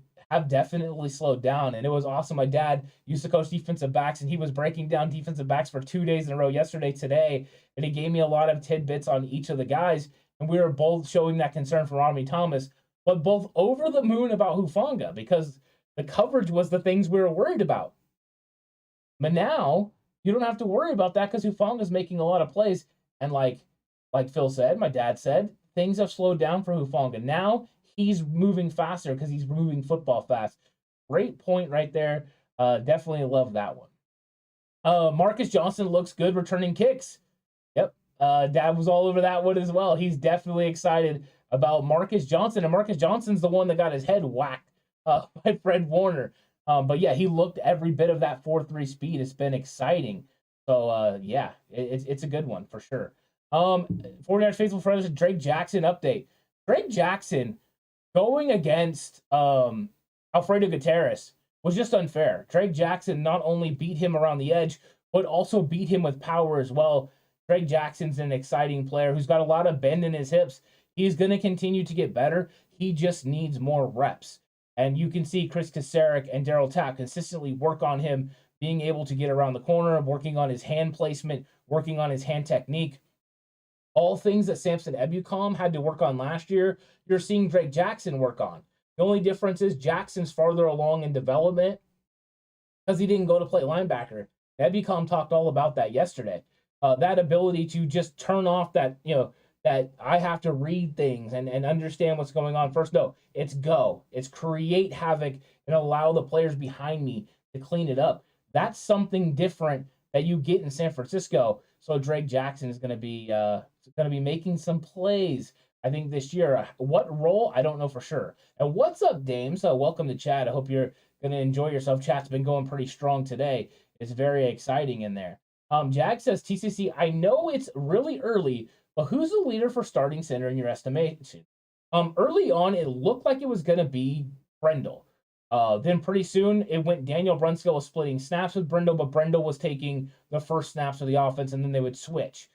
definitely slowed down. And it was awesome. My dad used to coach defensive backs, and he was breaking down defensive backs for 2 days in a row, yesterday, today, and he gave me a lot of tidbits on each of the guys. and we were both showing that concern for Romney Thomas, but both over the moon about Hufanga because the coverage was the things we were worried about. But now you don't have to worry about that because Hufanga's making a lot of plays. And like Phil said, my dad said, things have slowed down for Hufanga. Now he's moving faster because he's moving football fast. Great point right there. Definitely love that one. Marcus Johnson looks good returning kicks. Yep. Dad was all over that one as well. He's definitely excited about Marcus Johnson. And Marcus Johnson's the one that got his head whacked by Fred Warner. But yeah, he looked every bit of that 4.3 speed. It's been exciting. So yeah, it's a good one for sure. 49ers faithful friends, Drake Jackson update. Drake Jackson going against Alfredo Gutierrez was just unfair. Drake Jackson not only beat him around the edge, but also beat him with power as well. Drake Jackson's an exciting player who's got a lot of bend in his hips. He's going to continue to get better. He just needs more reps. And you can see Chris Kasarik and Daryl Tapp consistently work on him being able to get around the corner, working on his hand placement, working on his hand technique. All things that Samson Ebukam had to work on last year, you're seeing Drake Jackson work on. The only difference is Jackson's farther along in development because he didn't go to play linebacker. Ebukam talked all about that yesterday. That ability to just turn off that, that I have to read things and understand what's going on first. No, it's go. It's create havoc and allow the players behind me to clean it up. That's something different that you get in San Francisco. So Drake Jackson is going to be making some plays, I think, this year. What role? I don't know for sure. And what's up, Dames? Welcome to chat. I hope you're going to enjoy yourself. Chat's been going pretty strong today. It's very exciting in there. Jag says, TCC, I know it's really early, but who's the leader for starting center in your estimation? Early on, it looked like it was going to be Brendel. Then pretty soon, it went Daniel Brunskill was splitting snaps with Brendel, but Brendel was taking the first snaps of the offense, and then they would switch.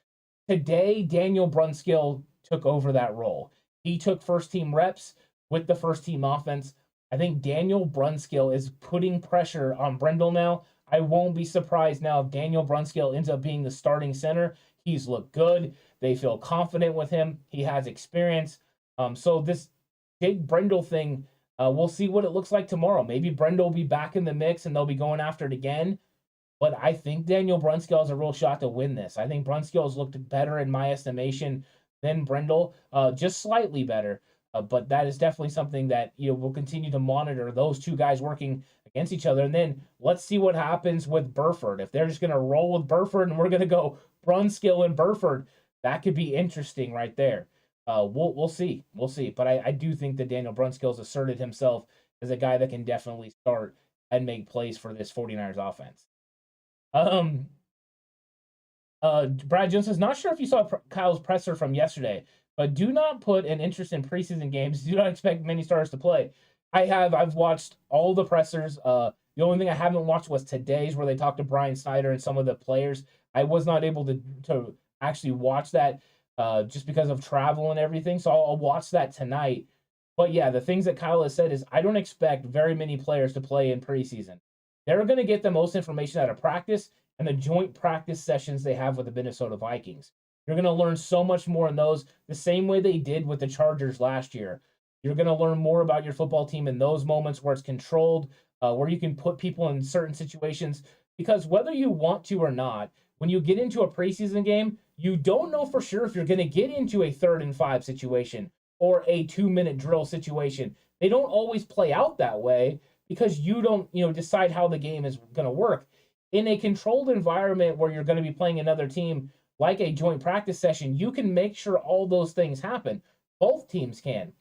Today, Daniel Brunskill took over that role. He took first-team reps with the first-team offense. I think Daniel Brunskill is putting pressure on Brendel now. I won't be surprised now if Daniel Brunskill ends up being the starting center. He's looked good. They feel confident with him. He has experience. So this Jake Brendel thing, we'll see what it looks like tomorrow. Maybe Brendel will be back in the mix and they'll be going after it again. But I think Daniel Brunskill has a real shot to win this. I think Brunskill has looked better in my estimation than Brendel, just slightly better. But that is definitely something that we'll continue to monitor, those two guys working against each other. And then let's see what happens with Burford. If they're just going to roll with Burford and we're going to go Brunskill and Burford, that could be interesting right there. We'll see. We'll see. But I do think that Daniel Brunskill's asserted himself as a guy that can definitely start and make plays for this 49ers offense. Brad Jones says, not sure if you saw Kyle's presser from yesterday, but do not put an interest in preseason games. Do not expect many starters to play. I've watched all the pressers. The only thing I haven't watched was today's, where they talked to Brian Snyder and some of the players. I was not able to actually watch that just because of travel and everything. So I'll watch that tonight. But yeah, the things that Kyle has said is I don't expect very many players to play in preseason. They're going to get the most information out of practice and the joint practice sessions they have with the Minnesota Vikings. You're going to learn so much more in those, the same way they did with the Chargers last year. You're going to learn more about your football team in those moments where it's controlled, where you can put people in certain situations. Because whether you want to or not, when you get into a preseason game, you don't know for sure if you're going to get into a 3rd and 5 situation or a 2-minute drill situation. They don't always play out that way because you don't, decide how the game is going to work. In a controlled environment where you're going to be playing another team, like a joint practice session, you can make sure all those things happen. Both teams can.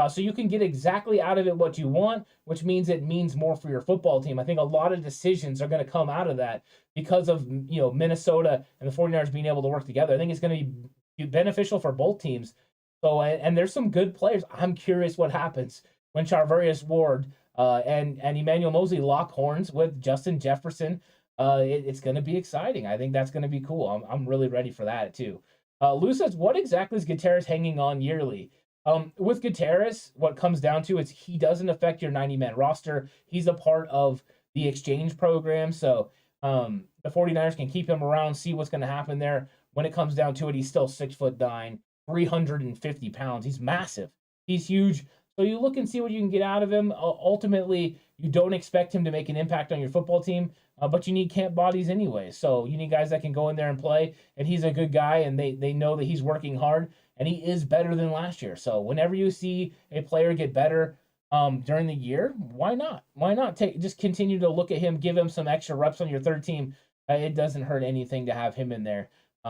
So you can get exactly out of it what you want, which means it means more for your football team. I think a lot of decisions are going to come out of that because of Minnesota and the 49ers being able to work together. I think it's going to be beneficial for both teams. So, and there's some good players. I'm curious what happens when Charvarius Ward and Emmanuel Mosley lock horns with Justin Jefferson. It's going to be exciting. I think that's going to be cool. I'm really ready for that too. Lou says, what exactly is Gutierrez hanging on yearly? With Gutierrez, what comes down to is he doesn't affect your 90-man roster. He's a part of the exchange program. So the 49ers can keep him around, see what's going to happen there. When it comes down to it, he's still 6'9", 350 pounds. He's massive. He's huge. So you look and see what you can get out of him. Ultimately, you don't expect him to make an impact on your football team, but you need camp bodies anyway. So you need guys that can go in there and play, and he's a good guy, and they know that he's working hard, and he is better than last year. So whenever you see a player get better during the year, why not? Why not just continue to look at him, give him some extra reps on your third team? It doesn't hurt anything to have him in there,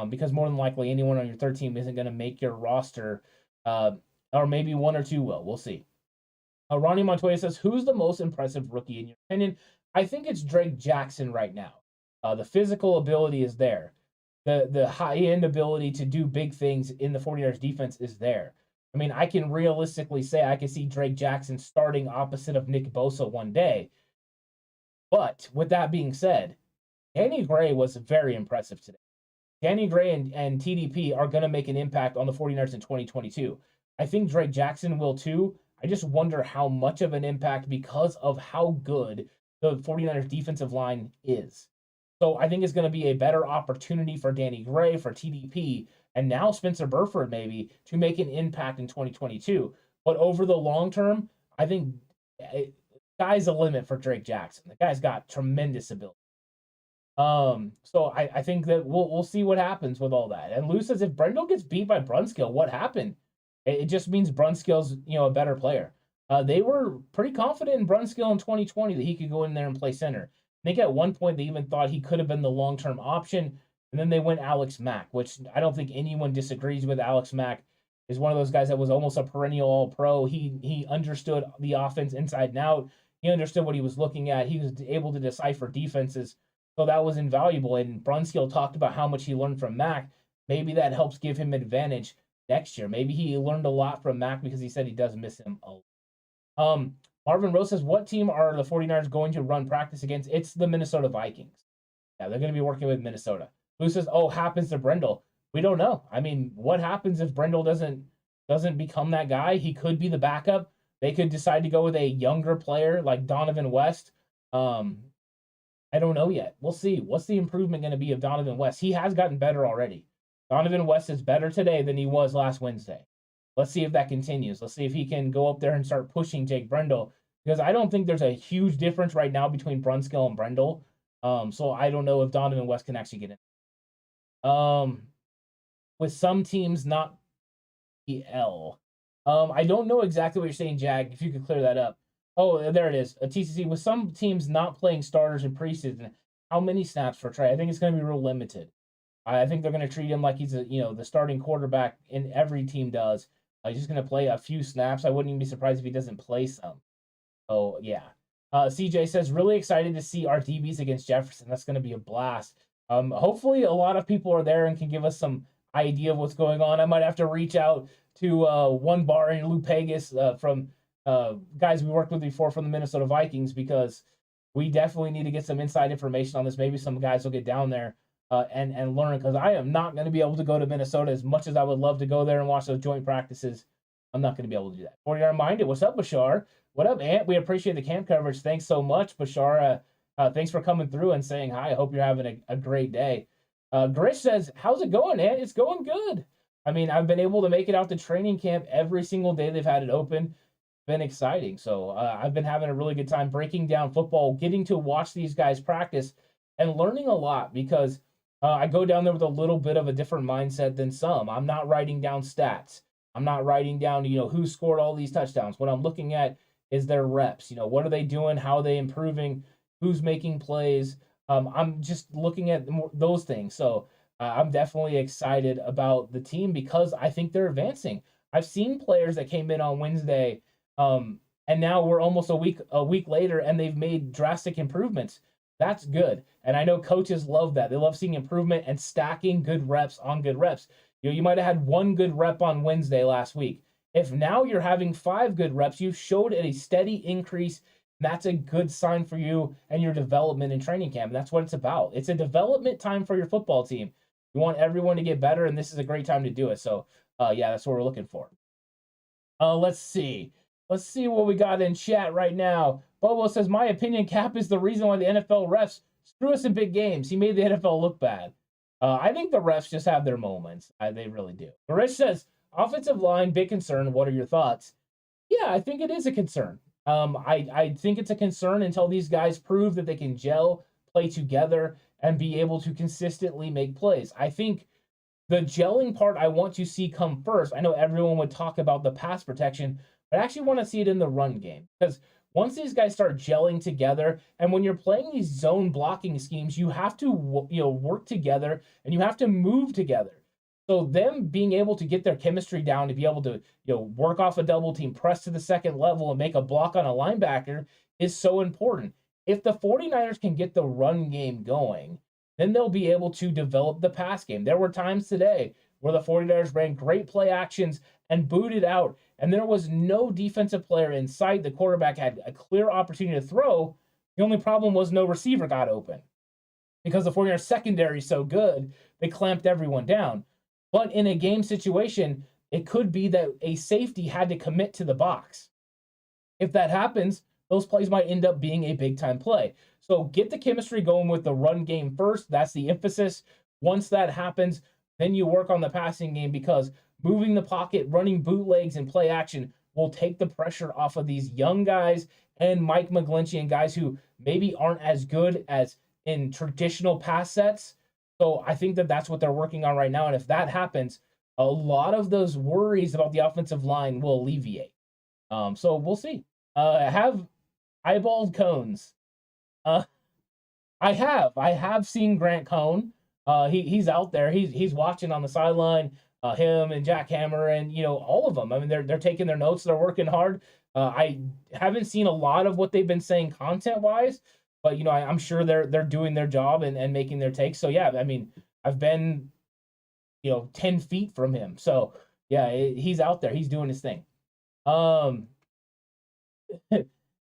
because more than likely anyone on your third team isn't going to make your roster, or maybe one or two will. We'll see. Ronnie Montoya says, who's the most impressive rookie in your opinion? I think it's Drake Jackson right now. The physical ability is there. The high-end ability to do big things in the 49ers defense is there. I mean, I can realistically say I can see Drake Jackson starting opposite of Nick Bosa one day. But with that being said, Danny Gray was very impressive today. Danny Gray and TDP are going to make an impact on the 49ers in 2022. I think Drake Jackson will too. I just wonder how much of an impact because of how good the 49ers defensive line is. So I think it's going to be a better opportunity for Danny Gray, for TDP, and now Spencer Burford maybe to make an impact in 2022. But over the long term, I think sky's the limit for Drake Jackson. The guy's got tremendous ability. So I think that we'll see what happens with all that. And Lou says if Brendel gets beat by Brunskill, what happened? It just means Brunskill's, a better player. They were pretty confident in Brunskill in 2020 that he could go in there and play center. I think at one point they even thought he could have been the long-term option, and then they went Alex Mack, which I don't think anyone disagrees with. Alex Mack is one of those guys that was almost a perennial All-Pro. He understood the offense inside and out. He understood what he was looking at. He was able to decipher defenses, so that was invaluable. And Brunskill talked about how much he learned from Mack. Maybe that helps give him advantage next year. Maybe he learned a lot from Mack because he said he does miss him a lot. Marvin Rose says, what team are the 49ers going to run practice against? It's the Minnesota Vikings. Yeah, they're going to be working with Minnesota. Who says, happens to Brendel? We don't know. I mean, what happens if Brendel doesn't become that guy? He could be the backup. They could decide to go with a younger player like Donovan West. I don't know yet. We'll see. What's the improvement going to be of Donovan West? He has gotten better already. Donovan West is better today than he was last Wednesday. Let's see if that continues. Let's see if he can go up there and start pushing Jake Brendel, because I don't think there's a huge difference right now between Brunskill and Brendel. So I don't know if Donovan West can actually get in. With some teams not EL. I don't know exactly what you're saying, Jag, if you could clear that up. Oh, there it is. A TCC. With some teams not playing starters in preseason, how many snaps for Trey? I think it's going to be real limited. I think they're going to treat him like he's the starting quarterback in every team does. He's just going to play a few snaps. I wouldn't even be surprised if he doesn't play some. Oh, yeah. CJ says, really excited to see our DBs against Jefferson. That's going to be a blast. Hopefully a lot of people are there and can give us some idea of what's going on. I might have to reach out to One Bar and Lou Pegas from guys we worked with before from the Minnesota Vikings, because we definitely need to get some inside information on this. Maybe some guys will get down there and learn, because I am not going to be able to go to Minnesota as much as I would love to go there and watch those joint practices. I'm not going to be able to do that. 49 Minded, what's up, Bashar? What up, Ant? We appreciate the camp coverage. Thanks so much, Bashar. Thanks for coming through and saying hi. I hope you're having a great day. Grish says, how's it going, Ant? It's going good. I mean, I've been able to make it out to training camp every single day they've had it open. It's been exciting. So I've been having a really good time breaking down football, getting to watch these guys practice, and learning a lot, because I go down there with a little bit of a different mindset than some. I'm not writing down stats. I'm not writing down, who scored all these touchdowns. What I'm looking at is their reps. What are they doing? How are they improving? Who's making plays? I'm just looking at those things. So I'm definitely excited about the team, because I think they're advancing. I've seen players that came in on Wednesday, and now we're almost a week later, and they've made drastic improvements. That's good. And I know coaches love that. They love seeing improvement and stacking good reps on good reps. You might have had one good rep on Wednesday last week. If now you're having 5 good reps, you showed a steady increase. That's a good sign for you and your development in training camp. And that's what it's about. It's a development time for your football team. You want everyone to get better, and this is a great time to do it. So, yeah, that's what we're looking for. Let's see. Let's see what we got in chat right now. Bobo says, my opinion, Cap is the reason why the NFL refs screw us in big games. He made the NFL look bad. I think the refs just have their moments. They really do. Garish says, offensive line, big concern. What are your thoughts? Yeah, I think it is a concern. I think it's a concern until these guys prove that they can gel, play together, and be able to consistently make plays. I think the gelling part I want to see come first. I know everyone would talk about the pass protection, but I actually want to see it in the run game because once these guys start gelling together, and when you're playing these zone blocking schemes, you have to work together and you have to move together. So them being able to get their chemistry down to be able to work off a double team, press to the second level, and make a block on a linebacker is so important. If the 49ers can get the run game going, then they'll be able to develop the pass game. There were times today where the 49ers ran great play actions and booted out, and there was no defensive player in sight. The quarterback had a clear opportunity to throw. The only problem was no receiver got open because the 49ers secondary is so good, they clamped everyone down. But in a game situation, it could be that a safety had to commit to the box. If that happens, those plays might end up being a big-time play. So get the chemistry going with the run game first. That's the emphasis. Once that happens, then you work on the passing game because moving the pocket, running bootlegs, and play action will take the pressure off of these young guys and Mike McGlinchey and guys who maybe aren't as good as in traditional pass sets. So I think that that's what they're working on right now. And if that happens, a lot of those worries about the offensive line will alleviate. So we'll see. Have eyeballed cones. I have seen Grant Cohn. He's out there. He's watching on the sideline. Him and Jack Hammer and all of them. I mean, they're taking their notes. They're working hard. I haven't seen a lot of what they've been saying content wise, but I'm sure they're doing their job and making their takes. So yeah, I mean, I've been 10 feet from him. So yeah, he's out there. He's doing his thing.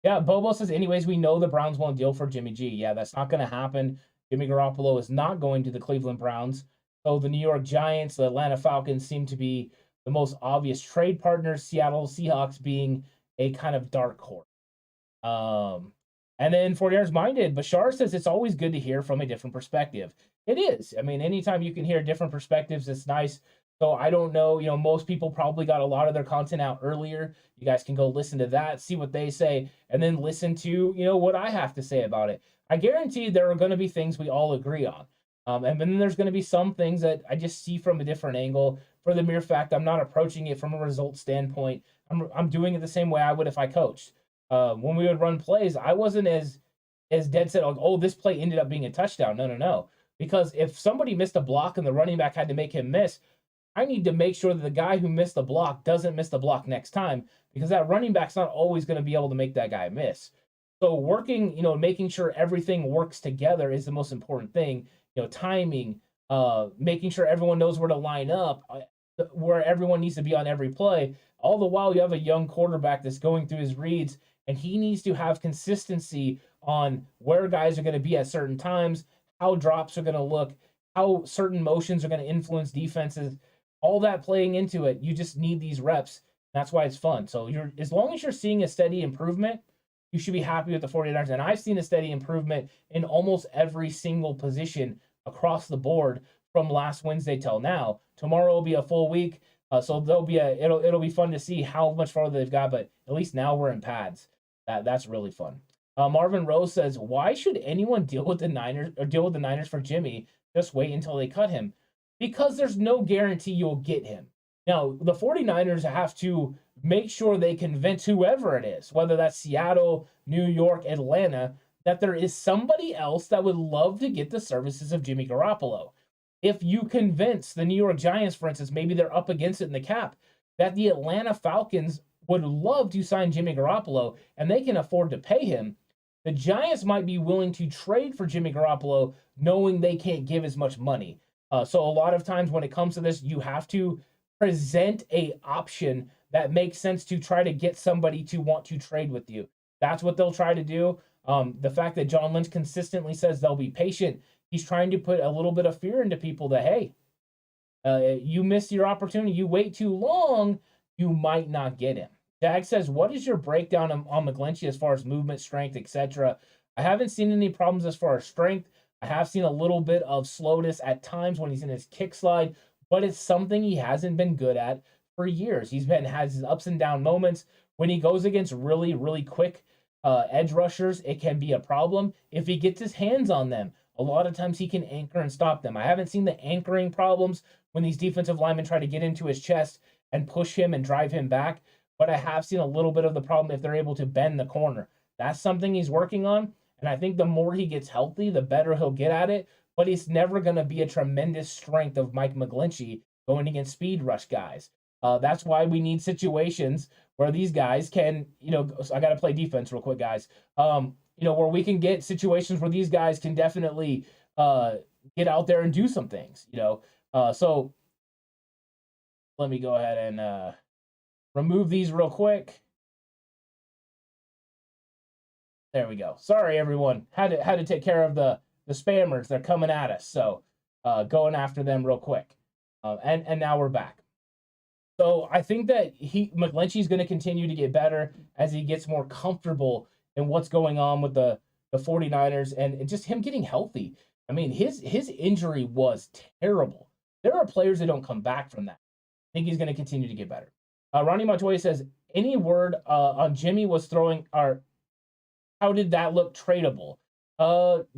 Yeah, Bobo says, anyways, we know the Browns won't deal for Jimmy G. Yeah, that's not going to happen. Jimmy Garoppolo is not going to the Cleveland Browns. So the New York Giants, the Atlanta Falcons seem to be the most obvious trade partners, Seattle Seahawks being a kind of dark horse. And then 49ers minded, Bashar says it's always good to hear from a different perspective. It is. I mean, anytime you can hear different perspectives, it's nice. So I don't know, most people probably got a lot of their content out earlier. You guys can go listen to that, see what they say, and then listen to, what I have to say about it. I guarantee there are going to be things we all agree on. And then there's going to be some things that I just see from a different angle for the mere fact I'm not approaching it from a result standpoint. I'm doing it the same way I would if I coached. When we would run plays, I wasn't as dead set like, oh, this play ended up being a touchdown. No. Because if somebody missed a block and the running back had to make him miss, I need to make sure that the guy who missed the block doesn't miss the block next time because that running back's not always going to be able to make that guy miss. So working, making sure everything works together is the most important thing. Timing, making sure everyone knows where to line up, where everyone needs to be on every play. All the while you have a young quarterback that's going through his reads and he needs to have consistency on where guys are going to be at certain times, how drops are going to look, how certain motions are going to influence defenses. All that playing into it, you just need these reps. That's why it's fun. So as long as you're seeing a steady improvement, you should be happy with the 49ers. And I've seen a steady improvement in almost every single position across the board from last Wednesday till now. Tomorrow will be a full week, so it'll be fun to see how much farther they've got. But at least now we're in pads. That's really fun. Marvin Rose says, "Why should anyone deal with the Niners for Jimmy? Just wait until they cut him." Because there's no guarantee you'll get him. Now, the 49ers have to make sure they convince whoever it is, whether that's Seattle, New York, Atlanta, that there is somebody else that would love to get the services of Jimmy Garoppolo. If you convince the New York Giants, for instance, maybe they're up against it in the cap, that the Atlanta Falcons would love to sign Jimmy Garoppolo and they can afford to pay him, the Giants might be willing to trade for Jimmy Garoppolo knowing they can't give as much money. So a lot of times when it comes to this, you have to present a option that makes sense to try to get somebody to want to trade with you. That's what they'll try to do. The fact that John Lynch consistently says they'll be patient, he's trying to put a little bit of fear into people that, hey, you miss your opportunity, you wait too long, you might not get him. Jag says, what is your breakdown on McGlinchey as far as movement, strength, etc.? I haven't seen any problems as far as strength. I have seen a little bit of slowness at times when he's in his kick slide, but it's something he hasn't been good at for years. Has his ups and down moments. When he goes against really, really quick edge rushers, it can be a problem. If he gets his hands on them, a lot of times he can anchor and stop them. I haven't seen the anchoring problems when these defensive linemen try to get into his chest and push him and drive him back, but I have seen a little bit of the problem if they're able to bend the corner. That's something he's working on, and I think the more he gets healthy, the better he'll get at it, but he's never going to be a tremendous strength of Mike McGlinchey going against speed rush guys. That's why we need situations where these guys can, I got to play defense real quick, guys. Where we can get situations where these guys can definitely get out there and do some things, So let me go ahead and remove these real quick. There we go. Sorry, everyone. Had to take care of the spammers. They're coming at us. So going after them real quick. And now we're back. So I think that McGlinchey's going to continue to get better as he gets more comfortable in what's going on with the 49ers and just him getting healthy. I mean, his injury was terrible. There are players that don't come back from that. I think he's going to continue to get better. Ronnie Montoya says, any word on Jimmy was throwing how did that look tradable?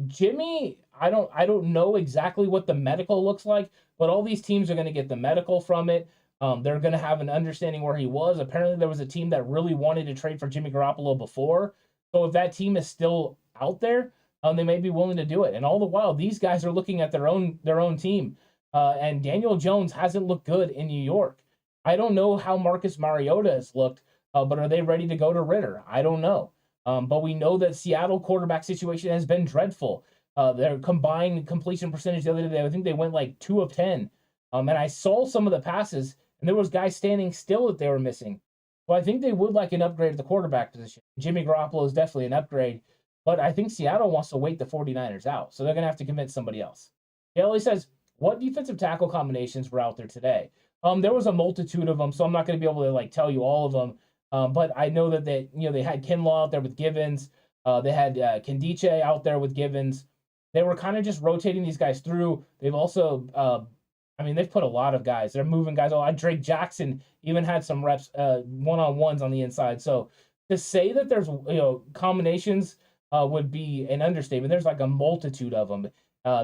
Jimmy, I don't know exactly what the medical looks like, but all these teams are going to get the medical from it. They're going to have an understanding where he was. Apparently, there was a team that really wanted to trade for Jimmy Garoppolo before. So if that team is still out there, they may be willing to do it. And all the while, these guys are looking at their own team. And Daniel Jones hasn't looked good in New York. I don't know how Marcus Mariota has looked, but are they ready to go to Ritter? I don't know. But we know that Seattle quarterback situation has been dreadful. Their combined completion percentage the other day, I think they went like 2 of 10. And I saw some of the passes, and there was guys standing still that they were missing. Well, I think they would like an upgrade at the quarterback position. Jimmy Garoppolo is definitely an upgrade, but I think Seattle wants to wait the 49ers out, so they're going to have to convince somebody else. Kelly says, what defensive tackle combinations were out there today? There was a multitude of them, so I'm not going to be able to tell you all of them. But I know that they had Kinlaw out there with Givens. They had Kendiche out there with Givens. They were kind of just rotating these guys through. They've also, they've put a lot of guys. They're moving guys. Drake Jackson even had some reps, one-on-ones on the inside. So to say that there's combinations would be an understatement. There's like a multitude of them.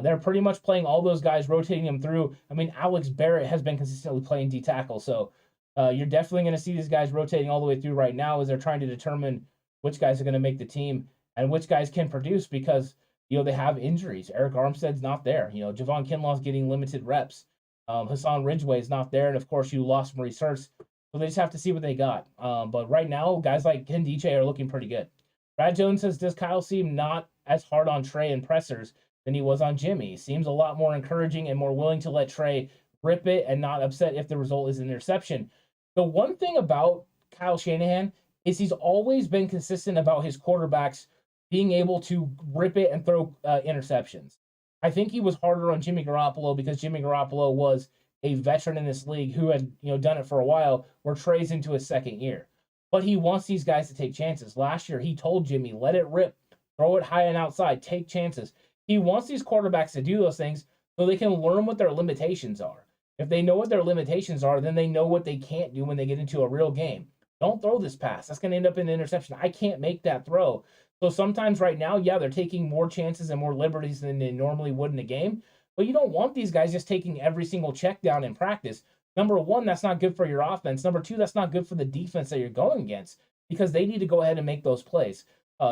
They're pretty much playing all those guys, rotating them through. I mean, Alex Barrett has been consistently playing D tackle. So you're definitely going to see these guys rotating all the way through right now as they're trying to determine which guys are going to make the team and which guys can produce because, they have injuries. Eric Armstead's not there. Javon Kinlaw's getting limited reps. Hassan Ridgeway is not there. And, of course, you lost Maurice Hurst. So they just have to see what they got. But right now, guys like Kendiche are looking pretty good. Brad Jones says, does Kyle seem not as hard on Trey and pressers than he was on Jimmy? Seems a lot more encouraging and more willing to let Trey rip it and not upset if the result is an interception. The one thing about Kyle Shanahan is he's always been consistent about his quarterbacks being able to rip it and throw interceptions. I think he was harder on Jimmy Garoppolo because Jimmy Garoppolo was a veteran in this league who had done it for a while, where Trey's into his second year. But he wants these guys to take chances. Last year, he told Jimmy, let it rip, throw it high and outside, take chances. He wants these quarterbacks to do those things so they can learn what their limitations are. If they know what their limitations are, then they know what they can't do when they get into a real game. Don't throw this pass. That's going to end up in an interception. I can't make that throw. So sometimes right now, they're taking more chances and more liberties than they normally would in a game. But you don't want these guys just taking every single check down in practice. Number one, that's not good for your offense. Number two, that's not good for the defense that you're going against because they need to go ahead and make those plays.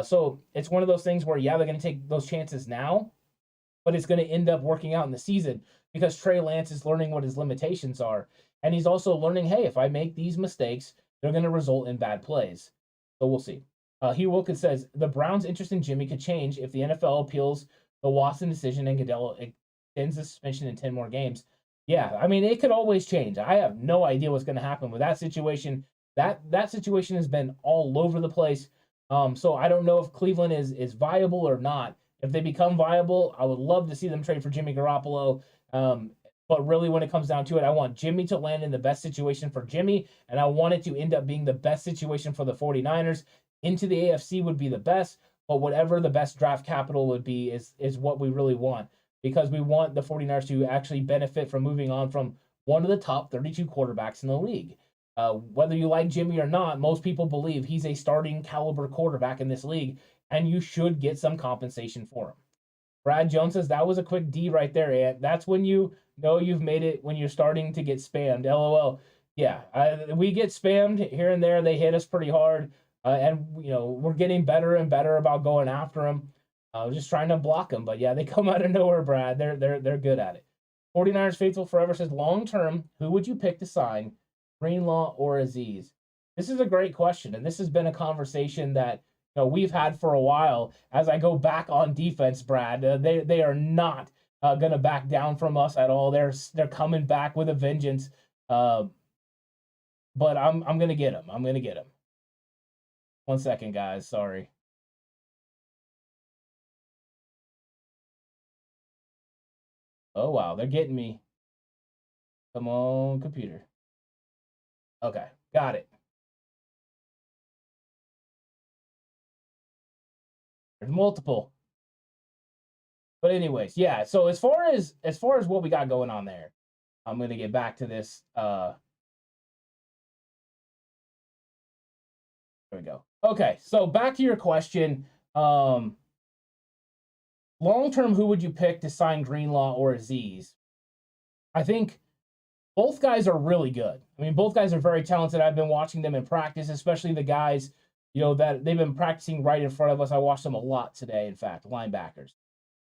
So it's one of those things where, they're going to take those chances now, but it's going to end up working out in the season because Trey Lance is learning what his limitations are. And he's also learning, hey, if I make these mistakes, they're going to result in bad plays. So we'll see. Hugh Wilkins says, the Browns' interest in Jimmy could change if the NFL appeals the Watson decision and Goodell extends the suspension in 10 more games. Yeah, it could always change. I have no idea what's going to happen with that situation. That situation has been all over the place. So I don't know if Cleveland is viable or not. If they become viable, I would love to see them trade for Jimmy Garoppolo. But really, when it comes down to it, I want Jimmy to land in the best situation for Jimmy, and I want it to end up being the best situation for the 49ers. Into the AFC would be the best, but whatever the best draft capital would be is what we really want, because we want the 49ers to actually benefit from moving on from one of the top 32 quarterbacks in the league. Whether you like Jimmy or not, most people believe he's a starting caliber quarterback in this league, and you should get some compensation for him. Brad Jones says that was a quick D right there, Ant. That's when you know you've made it, when you're starting to get spammed. LOL. Yeah, we get spammed here and there. They hit us pretty hard, and we're getting better and better about going after them. Just trying to block them. But yeah, they come out of nowhere, Brad. They're good at it. 49ers Faithful Forever says, long term, who would you pick to sign, Greenlaw or Aziz? This is a great question, and this has been a conversation that we've had for a while. As I go back on defense, Brad, they are not going to back down from us at all. They're coming back with a vengeance. But I'm going to get him. I'm going to get him. 1 second, guys. Sorry. Oh, wow. They're getting me. Come on, computer. Okay. Got it. There's multiple. But anyways, yeah. So as far as what we got going on there, I'm going to get back to this. There we go. Okay. So back to your question. Long term, who would you pick to sign Greenlaw or Aziz? I think both guys are really good. I mean, both guys are very talented. I've been watching them in practice, especially the guys, that they've been practicing right in front of us. I watched them a lot today, in fact, linebackers.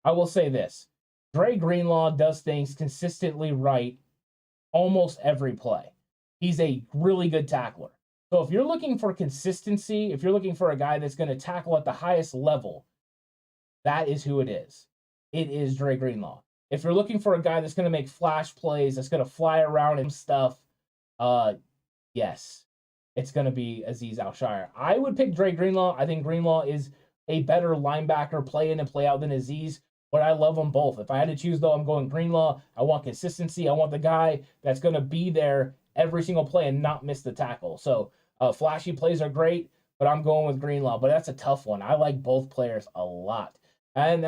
I will say this. Dre Greenlaw does things consistently right almost every play. He's a really good tackler. So if you're looking for consistency, if you're looking for a guy that's going to tackle at the highest level, that is who it is. It is Dre Greenlaw. If you're looking for a guy that's going to make flash plays, that's going to fly around and stuff, yes, it's going to be Aziz Al-Shire. I would pick Dre Greenlaw. I think Greenlaw is a better linebacker play in and play out than Aziz, but I love them both. If I had to choose, though, I'm going Greenlaw. I want consistency. I want the guy that's going to be there every single play and not miss the tackle. So flashy plays are great, but I'm going with Greenlaw. But that's a tough one. I like both players a lot. And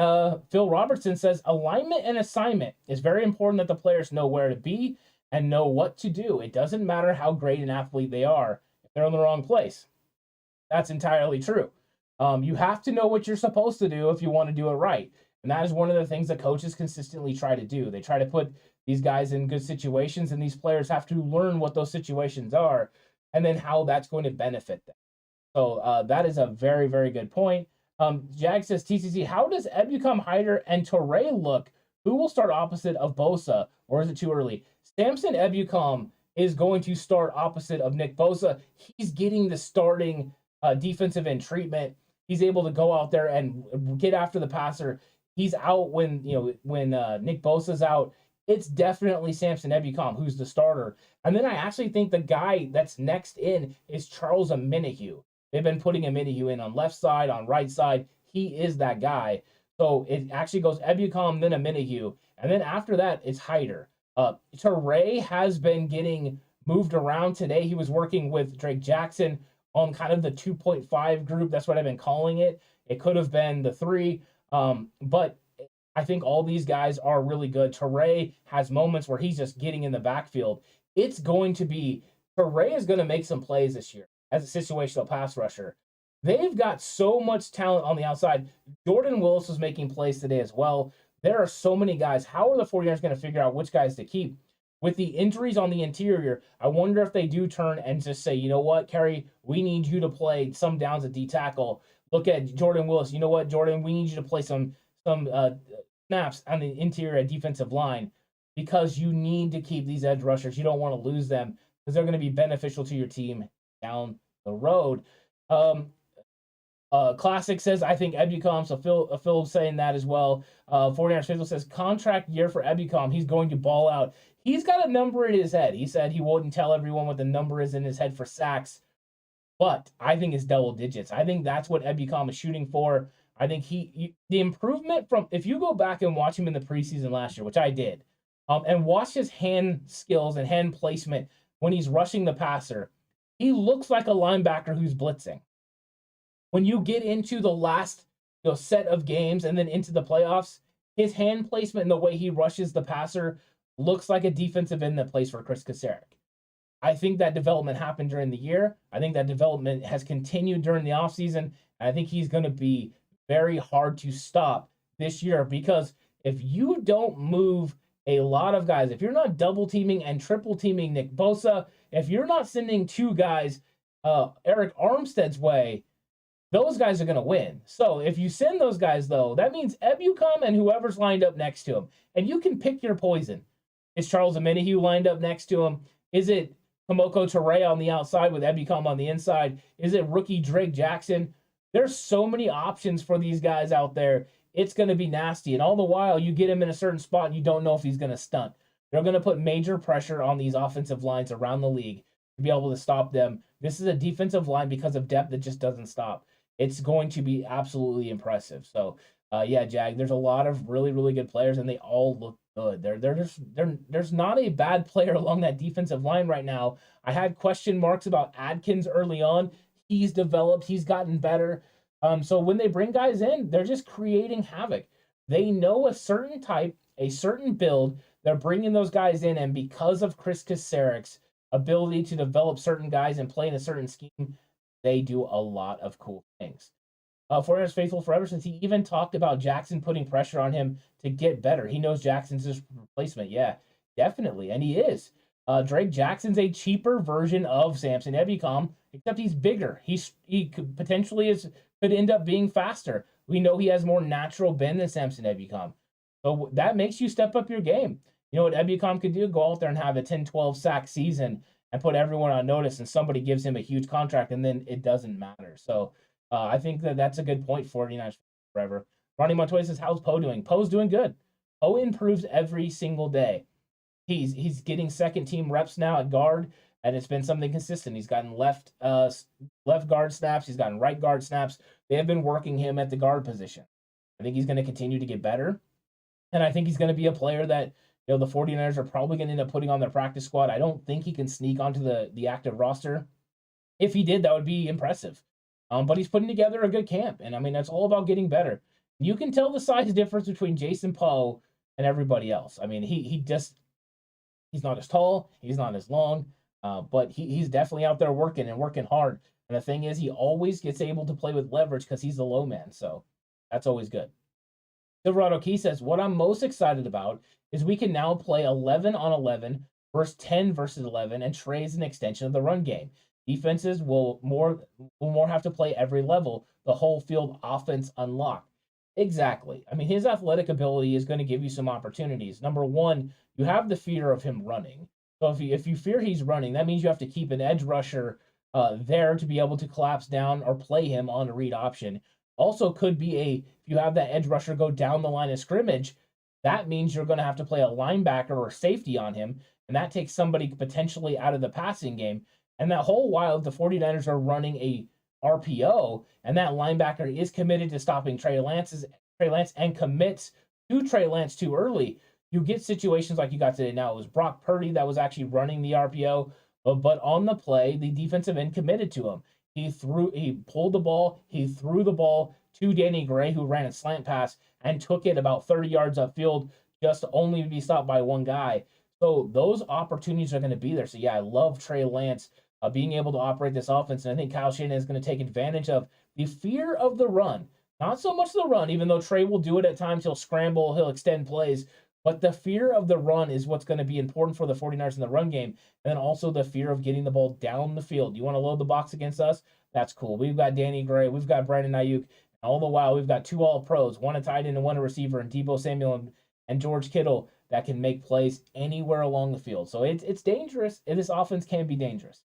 Phil Robertson says, alignment and assignment is very important, that the players know where to be and know what to do. It doesn't matter how great an athlete they are if they're in the wrong place. That's entirely true. You have to know what you're supposed to do if you want to do it right. And that is one of the things that coaches consistently try to do. They try to put these guys in good situations, and these players have to learn what those situations are and then how that's going to benefit them. So that is a very, very good point. Jag says, TCC, how does Ebukam, Hyder, and Torrey look? Who will start opposite of Bosa, or is it too early? Samson Ebukam is going to start opposite of Nick Bosa. He's getting the starting defensive end treatment. He's able to go out there and get after the passer. He's out when Nick Bosa's out. It's definitely Samson Ebukam who's the starter. And then I actually think the guy that's next in is Charles Omenihu. They've been putting Omenihu in on left side, on right side. He is that guy. So it actually goes Ebukam, then Omenihu. And then after that, it's Hyder. Torrey has been getting moved around today. He was working with Drake Jackson on kind of the 2.5 group. That's what I've been calling it. It could have been the 3. But I think all these guys are really good. Torrey has moments where he's just getting in the backfield. It's going to be, Torrey is going to make some plays this year as a situational pass rusher. They've got so much talent on the outside. Jordan Willis was making plays today as well. There are so many guys. How are the 49ers going to figure out which guys to keep? With the injuries on the interior, I wonder if they do turn and just say, you know what, Kerry, we need you to play some downs at D-tackle. Look at Jordan Willis. You know what, Jordan, we need you to play some snaps on the interior at defensive line, because you need to keep these edge rushers. You don't want to lose them because they're going to be beneficial to your team down the road. Classic says, I think Ebukam. So Phil's saying that as well. 49ers Faithful says, contract year for Ebukam. He's going to ball out. He's got a number in his head. He said he wouldn't tell everyone what the number is in his head for sacks, but I think it's double digits. I think that's what Ebukam is shooting for. I think the improvement from, if you go back and watch him in the preseason last year, which I did, and watch his hand skills and hand placement when he's rushing the passer, he looks like a linebacker who's blitzing. When you get into the last set of games and then into the playoffs, his hand placement and the way he rushes the passer looks like a defensive end that plays for Chris Kasarik. I think that development happened during the year. I think that development has continued during the offseason. I think he's going to be very hard to stop this year because if you don't move a lot of guys, if you're not double teaming and triple teaming Nick Bosa, if you're not sending two guys Eric Armstead's way, those guys are going to win. So if you send those guys, though, that means Ebukam and whoever's lined up next to him. And you can pick your poison. Is Charles Omenihu lined up next to him? Is it Kamoko Toure on the outside with Ebukam on the inside? Is it rookie Drake Jackson? There's so many options for these guys out there. It's going to be nasty. And all the while, you get him in a certain spot and you don't know if he's going to stunt. They're going to put major pressure on these offensive lines around the league to be able to stop them. This is a defensive line because of depth that just doesn't stop. It's going to be absolutely impressive. So, yeah, Jag, there's a lot of really, really good players, and they all look good. There's not a bad player along that defensive line right now. I had question marks about Adkins early on. He's developed. He's gotten better. So when they bring guys in, they're just creating havoc. They know a certain type, a certain build. They're bringing those guys in, and because of Chris Kaceric's ability to develop certain guys and play in a certain scheme, they do a lot of cool things. Foreigners faithful forever, since he even talked about Jackson putting pressure on him to get better. He knows Jackson's his replacement. Yeah, definitely, and he is. Drake Jackson's a cheaper version of Samson Ebukam, except he's bigger. He could potentially could end up being faster. We know he has more natural bend than Samson Ebukam. So that makes you step up your game. You know what Ebukam could do? Go out there and have a 10-12 sack season and put everyone on notice, and somebody gives him a huge contract, and then it doesn't matter. So I think that's a good point for 49ers forever. Ronnie Montoya says, how's Poe doing? Poe's doing good. Poe improves every single day. He's getting second-team reps now at guard, and it's been something consistent. He's gotten left guard snaps. He's gotten right guard snaps. They have been working him at the guard position. I think he's going to continue to get better, and I think he's going to be a player that the 49ers are probably going to end up putting on their practice squad. I don't think he can sneak onto the active roster. If he did, that would be impressive. But he's putting together a good camp, and I mean, that's all about getting better. You can tell the size difference between Jason Poe and everybody else. I mean, he's not as tall, he's not as long, but he's definitely out there working hard. And the thing is, he always gets able to play with leverage because he's the low man, so that's always good. Silverado Key says, what I'm most excited about is we can now play 11 on 11 versus 10 versus 11, and Trey is an extension of the run game. Defenses will more have to play every level, the whole field offense unlocked. Exactly. I mean, his athletic ability is going to give you some opportunities. Number one, you have the fear of him running. So if you fear he's running, that means you have to keep an edge rusher there to be able to collapse down or play him on a read option. Also could be if you have that edge rusher go down the line of scrimmage, that means you're going to have to play a linebacker or safety on him, and that takes somebody potentially out of the passing game. And that whole while the 49ers are running a RPO, and that linebacker is committed to stopping Trey Lance and commits to Trey Lance too early, you get situations like you got today. Now, it was Brock Purdy that was actually running the RPO, but on the play, the defensive end committed to him. He pulled the ball, he threw the ball to Danny Gray, who ran a slant pass and took it about 30 yards upfield, just only to be stopped by one guy. So those opportunities are going to be there. So yeah, I love Trey Lance being able to operate this offense, and I think Kyle Shanahan is going to take advantage of the fear of the run. Not so much the run, even though Trey will do it at times. He'll scramble, he'll extend plays, but the fear of the run is what's going to be important for the 49ers in the run game, and then also the fear of getting the ball down the field. You want to load the box against us? That's cool. We've got Danny Gray, we've got Brandon Ayuk, and all the while we've got two All-Pros, one a tight end and one a receiver, and Deebo Samuel and George Kittle that can make plays anywhere along the field. So it's dangerous, and this offense can be dangerous.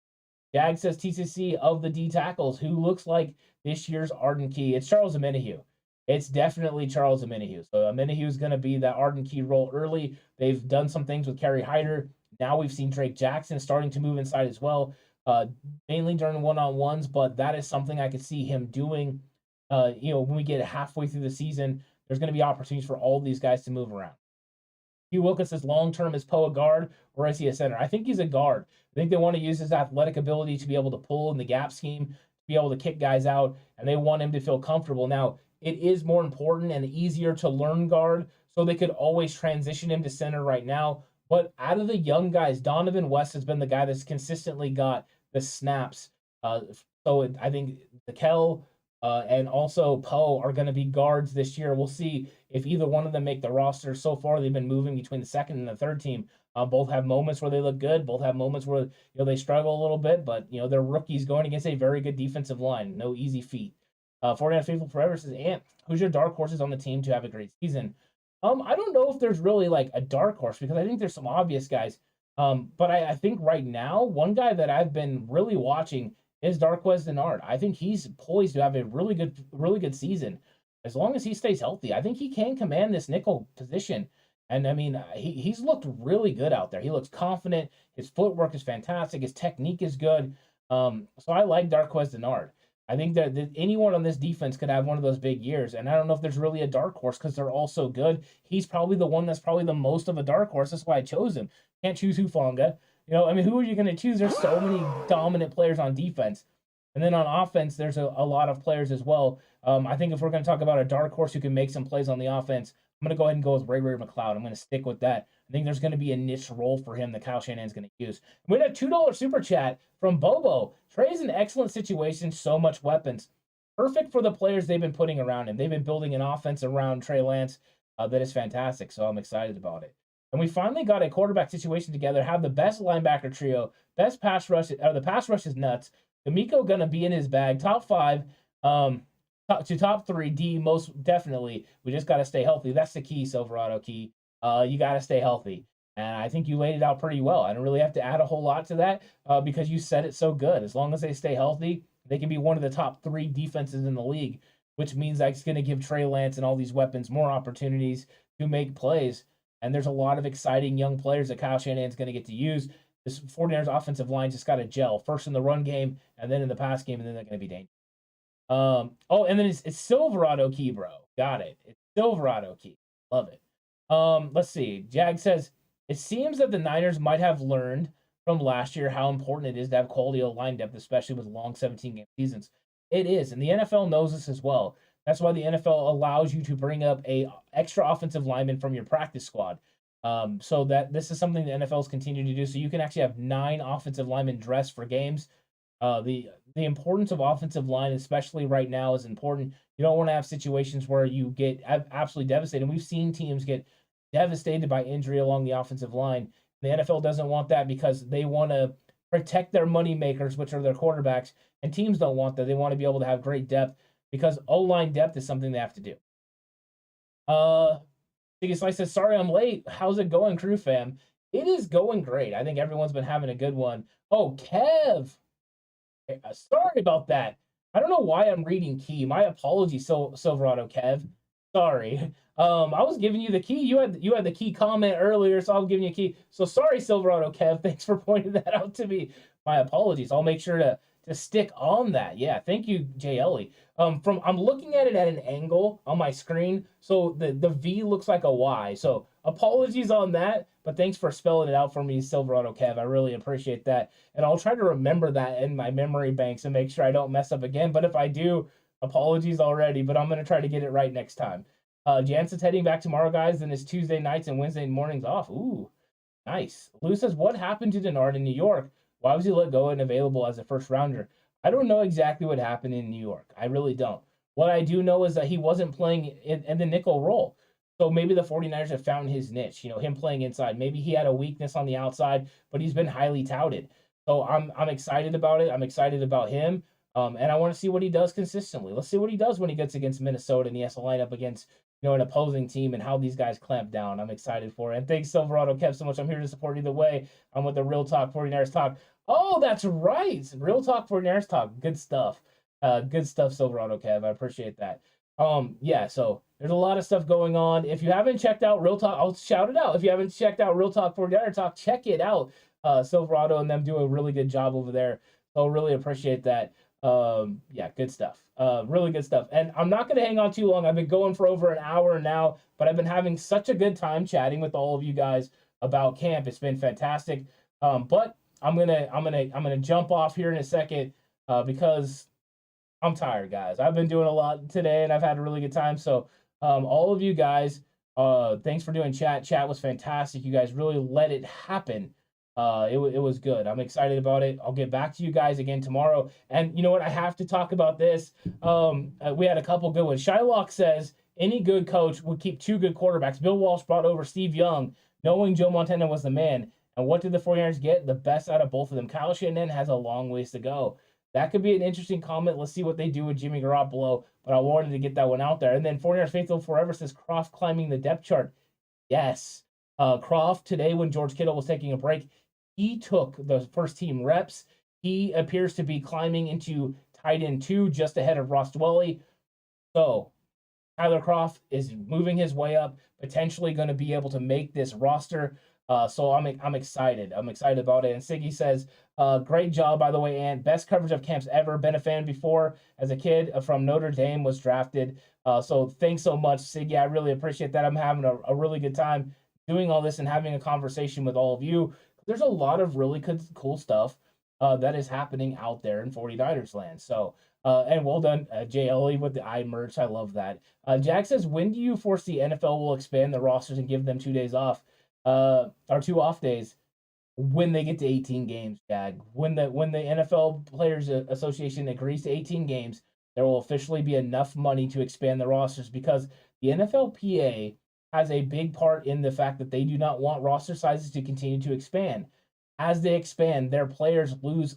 Jag says TCC of the D tackles, who looks like this year's Arden Key. It's Charles Omenihu. It's definitely Charles Omenihu. So Omenihu is going to be that Arden Key role early. They've done some things with Kerry Hyder. Now we've seen Drake Jackson starting to move inside as well, mainly during one-on-ones, but that is something I could see him doing. When we get halfway through the season, there's going to be opportunities for all these guys to move around. Hugh Wilkins says, long-term, is Poe a guard or is he a center? I think he's a guard. I think they want to use his athletic ability to be able to pull in the gap scheme, to be able to kick guys out, and they want him to feel comfortable. Now, it is more important and easier to learn guard, so they could always transition him to center right now, But out of the young guys, Donovan West has been the guy that's consistently got the snaps. I think Kel and also Poe are going to be guards this year. We'll see if either one of them make the roster. So far, they've been moving between the second and the third team. Both have moments where they look good. Both have moments where they struggle a little bit. But they're rookies going against a very good defensive line. No easy feat. 49 Faithful Forever says, Ant, who's your dark horses on the team to have a great season? I don't know if there's really like a dark horse because I think there's some obvious guys. But I think right now, one guy that I've been really watching is Darqueze Dennard. I think he's poised to have a really good season. As long as he stays healthy, I think he can command this nickel position. And I mean, he's looked really good out there. He looks confident. His footwork is fantastic. His technique is good. So I like Darqueze Dennard. I think that anyone on this defense could have one of those big years. And I don't know if there's really a dark horse because they're all so good. He's probably the one that's probably the most of a dark horse. That's why I chose him. Can't choose Hufanga. I mean, who are you going to choose? There's so many dominant players on defense. And then on offense, there's a lot of players as well. I think if we're going to talk about a dark horse who can make some plays on the offense, I'm going to go ahead and go with Ray McLeod. I'm going to stick with that. I think there's going to be a niche role for him that Kyle Shanahan's going to use. We had a $2 super chat from Bobo. Trey's an excellent situation, so much weapons. Perfect for the players they've been putting around him. They've been building an offense around Trey Lance that is fantastic, so I'm excited about it. And we finally got a quarterback situation together, have the best linebacker trio, best pass rush, the pass rush is nuts. D'Amico going to be in his bag, top 5. To top 3, D most definitely. We just got to stay healthy. That's the key, Silverado Key. You got to stay healthy. And I think you laid it out pretty well. I don't really have to add a whole lot to that because you said it so good. As long as they stay healthy, they can be one of the top 3 defenses in the league, which means that's going to give Trey Lance and all these weapons more opportunities to make plays. And there's a lot of exciting young players that Kyle Shanahan's going to get to use. This 49ers offensive line just got to gel. First in the run game, and then in the pass game, and then they're going to be dangerous. And then it's Silverado Key, bro. Got it. It's Silverado Key. Love it. Let's see. Jag says, it seems that the Niners might have learned from last year how important it is to have quality line depth, especially with long 17-game seasons. It is, and the NFL knows this as well. That's why the NFL allows you to bring up a extra offensive lineman from your practice squad. So that this is something the NFL's continuing to do. So you can actually have 9 offensive linemen dressed for games. The importance of offensive line, especially right now, is important. You don't want to have situations where you get absolutely devastated. And we've seen teams get devastated by injury along the offensive line. The NFL doesn't want that because they want to protect their money makers, which are their quarterbacks. And teams don't want that. They want to be able to have great depth because O-line depth is something they have to do. Diggy Slice says, sorry I'm late. How's it going, crew fam? It is going great. I think everyone's been having a good one. Oh, Kev. Sorry about that. I don't know why I'm reading Key. My apologies, Silverado Kev. Sorry. I was giving you the key. You had the key comment earlier, so I'm giving you a key. So sorry, Silverado Kev. Thanks for pointing that out to me. My apologies. I'll make sure to stick on that. Yeah, thank you, J. Ellie. I'm looking at it at an angle on my screen, so the V looks like a Y. So apologies on that, but thanks for spelling it out for me, Silverado Kev. I really appreciate that, and I'll try to remember that in my memory banks and make sure I don't mess up again. But if I do, apologies already. But I'm gonna try to get it right next time. Jansen's heading back tomorrow, guys, and his Tuesday nights and Wednesday mornings off. Ooh, nice. Lou says, what happened to Dennard in New York? Why was he let go and available as a first rounder? I don't know exactly what happened in New York. I really don't. What I do know is that he wasn't playing in the nickel role. So maybe the 49ers have found his niche, him playing inside. Maybe he had a weakness on the outside, but he's been highly touted. So I'm excited about it. I'm excited about him. And I want to see what he does consistently. Let's see what he does when he gets against Minnesota and he has to line up against an opposing team and how these guys clamp down. I'm excited for it. And thanks, Silverado Kev, so much. I'm here to support either way. I'm with the Real Talk 49ers Talk. Oh, that's right. Real Talk 49ers Talk. Good stuff. Good stuff, Silverado Kev. I appreciate that. Yeah, so there's a lot of stuff going on. If you haven't checked out Real Talk, I'll shout it out. If you haven't checked out Real Talk 49ers Talk, check it out. Silverado and them do a really good job over there. So really appreciate that. Yeah, good stuff. Really good stuff. And I'm not going to hang on too long. I've been going for over an hour now, but I've been having such a good time chatting with all of you guys about camp. It's been fantastic. But I'm gonna jump off here in a second because I'm tired, guys. I've been doing a lot today and I've had a really good time. So all of you guys, Thanks for doing chat. Chat was fantastic. You guys really let it happen. It was good. I'm excited about it. I'll get back to you guys again tomorrow. And you know what? I have to talk about this. We had a couple good ones. Shylock says any good coach would keep 2 good quarterbacks. Bill Walsh brought over Steve Young, knowing Joe Montana was the man. And what did the 49ers get? The best out of both of them. Kyle Shanahan has a long ways to go. That could be an interesting comment. Let's see what they do with Jimmy Garoppolo. But I wanted to get that one out there. And then 49ers Faithful Forever says Croft climbing the depth chart. Yes. Croft today, when George Kittle was taking a break, he took the first team reps. He appears to be climbing into tight end 2 just ahead of Ross Dwelly. So Tyler Croft is moving his way up, potentially going to be able to make this roster. So I'm excited. I'm excited about it. And Siggy says, great job, by the way, and best coverage of camps ever. Been a fan before as a kid from Notre Dame, was drafted. So thanks so much, Siggy. I really appreciate that. I'm having a really good time doing all this and having a conversation with all of you. There's a lot of really cool stuff that is happening out there in 49ers land. So, and well done, JLE, with the eye merch. I love that. Jack says, when do you foresee NFL will expand the rosters and give them 2 days off? Or 2 off days when they get to 18 games, Jag. When the NFL Players Association agrees to 18 games, there will officially be enough money to expand the rosters, because the NFLPA has a big part in the fact that they do not want roster sizes to continue to expand. As they expand, their players lose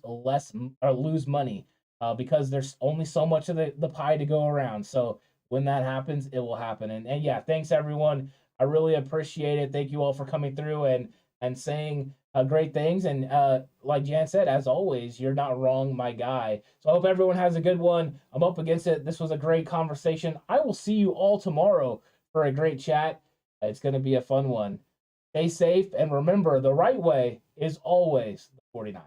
money because there's only so much of the pie to go around. So when that happens, it will happen. And yeah, thanks everyone. I really appreciate it. Thank you all for coming through and saying great things. And like Jan said, as always, you're not wrong, my guy. So I hope everyone has a good one. I'm up against it. This was a great conversation. I will see you all tomorrow for a great chat. It's going to be a fun one. Stay safe, and remember, the right way is always the 49.